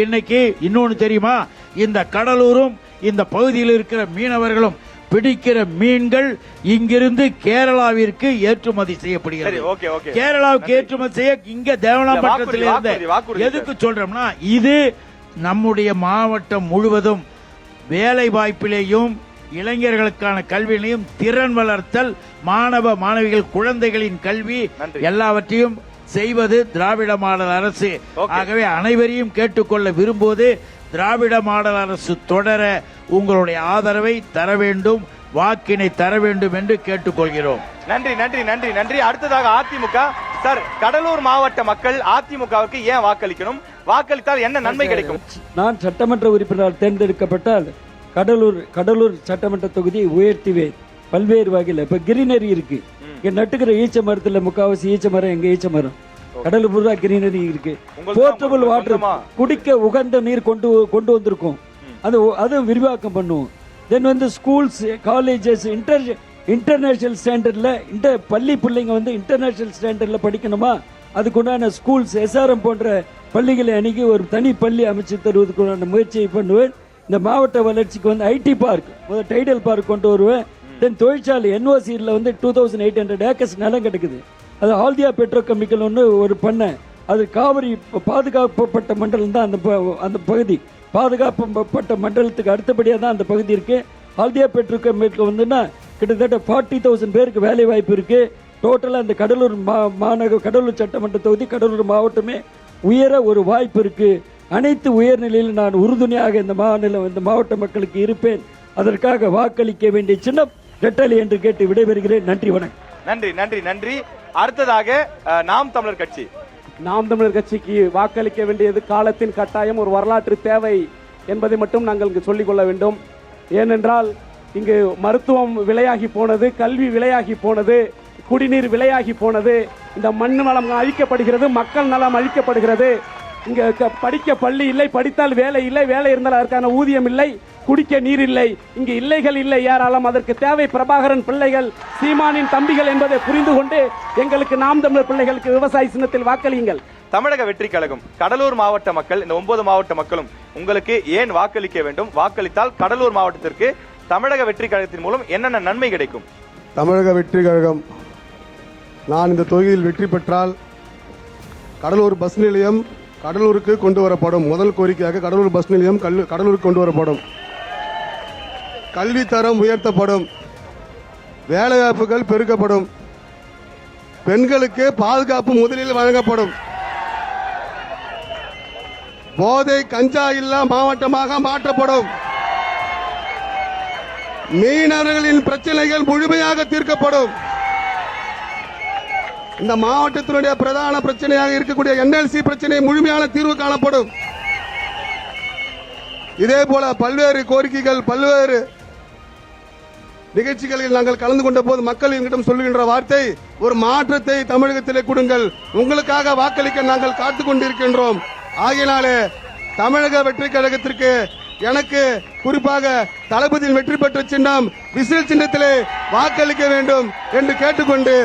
Speaker 2: இன்னைக்கு இன்னொன்னு தெரியுமா, இந்த கடலூரும் இந்த பகுதியில் இருக்கிற மீனவர்களும் பிடிக்கிற மீன்கள் இங்கிருந்து கேரளாவிற்கு ஏற்றுமதி செய்யப்படுகிறது. கேரளாவுக்கு ஏற்றுமதி செய்ய இங்க தேவனாம்பட்டினத்தில் இருந்து. எதுக்கு சொல்றோம்னா, இது நம்முடைய மாவட்டம் முழுவதும் வேலை வாய்ப்பிலேயும் இளைஞர்களுக்கான கல்வியிலையும் திறன் வளர்த்தல், மாணவ மாணவிகள் குழந்தைகளின் கல்வி எல்லாவற்றையும் செய்வது திராவிட மாடல் அரசு. ஆகவே அனைவரையும் கேட்டுக்கொள்ள விரும்புவது, திராவிட மாடல் அரசு தொடர உங்களுடைய ஆதரவை தர வேண்டும், வாக்கினை தர வேண்டும் என்று கேட்டுக்கொள்கிறோம்.
Speaker 1: நன்றி. அடுத்ததாக அதிமுக சார், கடலூர் மாவட்ட மக்கள் அதிமுகவுக்கு ஏன் வாக்களிக்கணும்? வாக்களித்தால் என்ன நன்மை கிடைக்கும்?
Speaker 5: நான் சட்டமன்ற உறுப்பினர் தேர்ந்தெடுக்கப்பட்டால் கடலூர் சட்டமன்ற தொகுதியை உயர்த்துவேன் பல்வேறு வகையில். இப்ப கிரீனரி இருக்கு, இங்க நட்டுக்கிற ஈச்ச மரத்துல முக்காவாசி ஈச்ச மரம் எங்க ஈச்ச மரம். கடலூர் பூரா கிரீனரி இருக்கு. போர்ட்டபிள் வாட்டர், குடிக்க உகந்த நீர் கொண்டு வந்திருக்கோம். அது விரிவாக்கம் பண்ணுவோம். தென் வந்து ஸ்கூல்ஸ், காலேஜஸ், இன்டர்நேஷனல் ஸ்டாண்டர்ட்ல பள்ளி பிள்ளைங்க வந்து இன்டர்நேஷனல் ஸ்டாண்டர்ட்ல படிக்கணுமா, அதுக்குண்டான ஸ்கூல்ஸ் SRM போன்ற பள்ளிகளை அணுகி ஒரு தனி பள்ளி அமைச்சு தருவதற்குண்டான முயற்சியை பண்ணுவேன். இந்த மாவட்ட வளர்ச்சிக்கு வந்து IT பார்க், டைடல் பார்க் கொண்டு வருவேன். தென் தொழிற்சாலை NOCல வந்து 2800 ஏக்கர்ஸ் நிலம் கிடைக்குது. அது ஆல்தியா பெட்ரோ கெமிக்கல் ஒரு பண்ணை. அது காவிரி பாதுகாக்கப்பட்ட மண்டலம் தான் அந்த பகுதி. பாதுகாக்கப்பட்ட மண்டலத்துக்கு அடுத்தபடியாக தான் அந்த பகுதி இருக்கு. ஆல்தியா பெட்ரோ கெமிக்கல் வந்துன்னா கிட்டத்தட்ட 40,000 பேருக்கு வேலை வாய்ப்பு இருக்கு. டோட்டலாக இந்த கடலூர் சட்டமன்ற தொகுதி, கடலூர் மாவட்டமே உயர ஒரு வாய்ப்பு இருக்கு. அனைத்து உயர்நிலையில் நான் உறுதுணையாக இந்த மாவட்ட மக்களுக்கு இருப்பேன். அதற்காக வாக்களிக்க வேண்டிய சின்னம் ரெட்டலை என்று கேட்டு விடைபெறுகிறேன். நன்றி, வணக்கம்.
Speaker 1: நன்றி நன்றி நன்றி. அடுத்ததாக நாம் தமிழர் கட்சி.
Speaker 3: நாம் தமிழர் கட்சிக்கு வாக்களிக்க வேண்டியது காலத்தின் கட்டாயம், ஒரு வரலாற்று தேவை என்பதை மட்டும் நாங்கள் இங்கு சொல்லிக் கொள்ள வேண்டும். ஏனென்றால் இங்கு மருத்துவம் விலையாகி போனது, கல்வி விலையாகி போனது, குடிநீர் விலையாகி போனது, இந்த மண் வளம் அழிக்கப்படுகிறது, மக்கள் நலம் அழிக்கப்படுகிறது. இங்க படிக்க பள்ளி இல்லை, படித்தால் வேலை இல்லை, வேலை இருந்தால் அதற்கான ஊதியம் இல்லை, குடிக்க நீர் இல்லை, இங்கு இல்லைகள் இல்லை ஏராளம். அதற்கு தேவை பிரபாகரன் பிள்ளைகள், சீமானின் தம்பிகள் என்பதை புரிந்து கொண்டு எங்களுக்கு நாம் தமிழர் பிள்ளைகளுக்கு விவசாய சின்னத்தில் வாக்களியுங்கள்.
Speaker 1: தமிழக வெற்றி கழகம், கடலூர் மாவட்ட மக்கள், இந்த 9 மாவட்ட மக்களும் உங்களுக்கு ஏன் வாக்களிக்க வேண்டும்? வாக்களித்தால் கடலூர் மாவட்டத்திற்கு தமிழக வெற்றி கழகத்தின் மூலம் என்னென்ன நன்மை கிடைக்கும்?
Speaker 4: தமிழக வெற்றி கழகம், நான் இந்த தொகுதியில் வெற்றி பெற்றால் கடலூர் பஸ் நிலையம் கடலூருக்கு கொண்டு வரப்படும். முதல் கோரிக்கையாக கடலூர் பஸ் நிலையம் கடலூருக்கு கொண்டு வரப்படும். கல்வி தரம் உயர்த்தப்படும். வேலைவாய்ப்புகள் பெருக்கப்படும். பெண்களுக்கு பாதுகாப்பு முதலில் வழங்கப்படும். போதை கஞ்சா இல்லா மாவட்டமாக மாற்றப்படும். மீனவர்களின் பிரச்சனைகள் முழுமையாக தீர்க்கப்படும். இந்த மாவட்டத்தினுடைய பிரதான பிரச்சனையாக இருக்கக்கூடிய NLC பிரச்சனை முழுமையான தீர்வு காணப்படும். இதே போல பல்வேறு கோரிக்கைகள், பல்வேறு நிகழ்ச்சிகளில் நாங்கள் கலந்து கொண்ட போது மக்கள் எங்களிடம் சொல்லுகின்ற வார்த்தை, ஒரு மாற்றத்தை தமிழகத்திலே கொடுங்கள், உங்களுக்காக வாக்களிக்க நாங்கள் காத்துக் கொண்டிருக்கின்றோம். ஆகையினாலே தமிழக வெற்றி கழகத்திற்கு எனக்கு குறிப்பாக தளபதியின் வெற்றி பெற்ற சின்னம் விசில் சின்னத்திலே வாக்களிக்க வேண்டும் என்று கேட்டுக்கொண்டு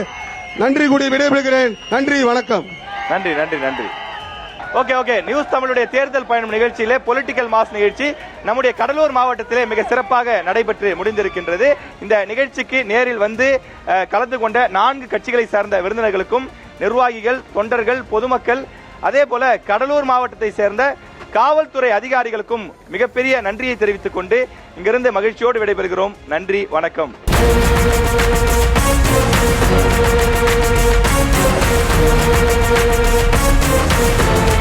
Speaker 4: நன்றி கூடி விடைபெறுகிறேன். நன்றி, வணக்கம்.
Speaker 1: நன்றி நன்றி நன்றி. ஓகே. நியூஸ் தமிழுடைய தேர்தல் பயணம் நிகழ்ச்சியிலே பொலிட்டிக்கல் மாஸ் நிகழ்ச்சி நம்முடைய கடலூர் மாவட்டத்திலே மிக சிறப்பாக நடைபெற்று முடிந்திருக்கின்றது. இந்த நிகழ்ச்சிக்கு நேரில் வந்து கலந்து கொண்ட 4 கட்சிகளை சார்ந்த விருந்தினர்களுக்கும், நிர்வாகிகள், தொண்டர்கள், பொதுமக்கள், அதே போல கடலூர் மாவட்டத்தை சேர்ந்த காவல்துறை அதிகாரிகளுக்கும் மிகப்பெரிய நன்றியை தெரிவித்துக் கொண்டு இங்கிருந்து மகிழ்ச்சியோடு விடைபெறுகிறோம். நன்றி, வணக்கம்.
Speaker 9: We'll be right back.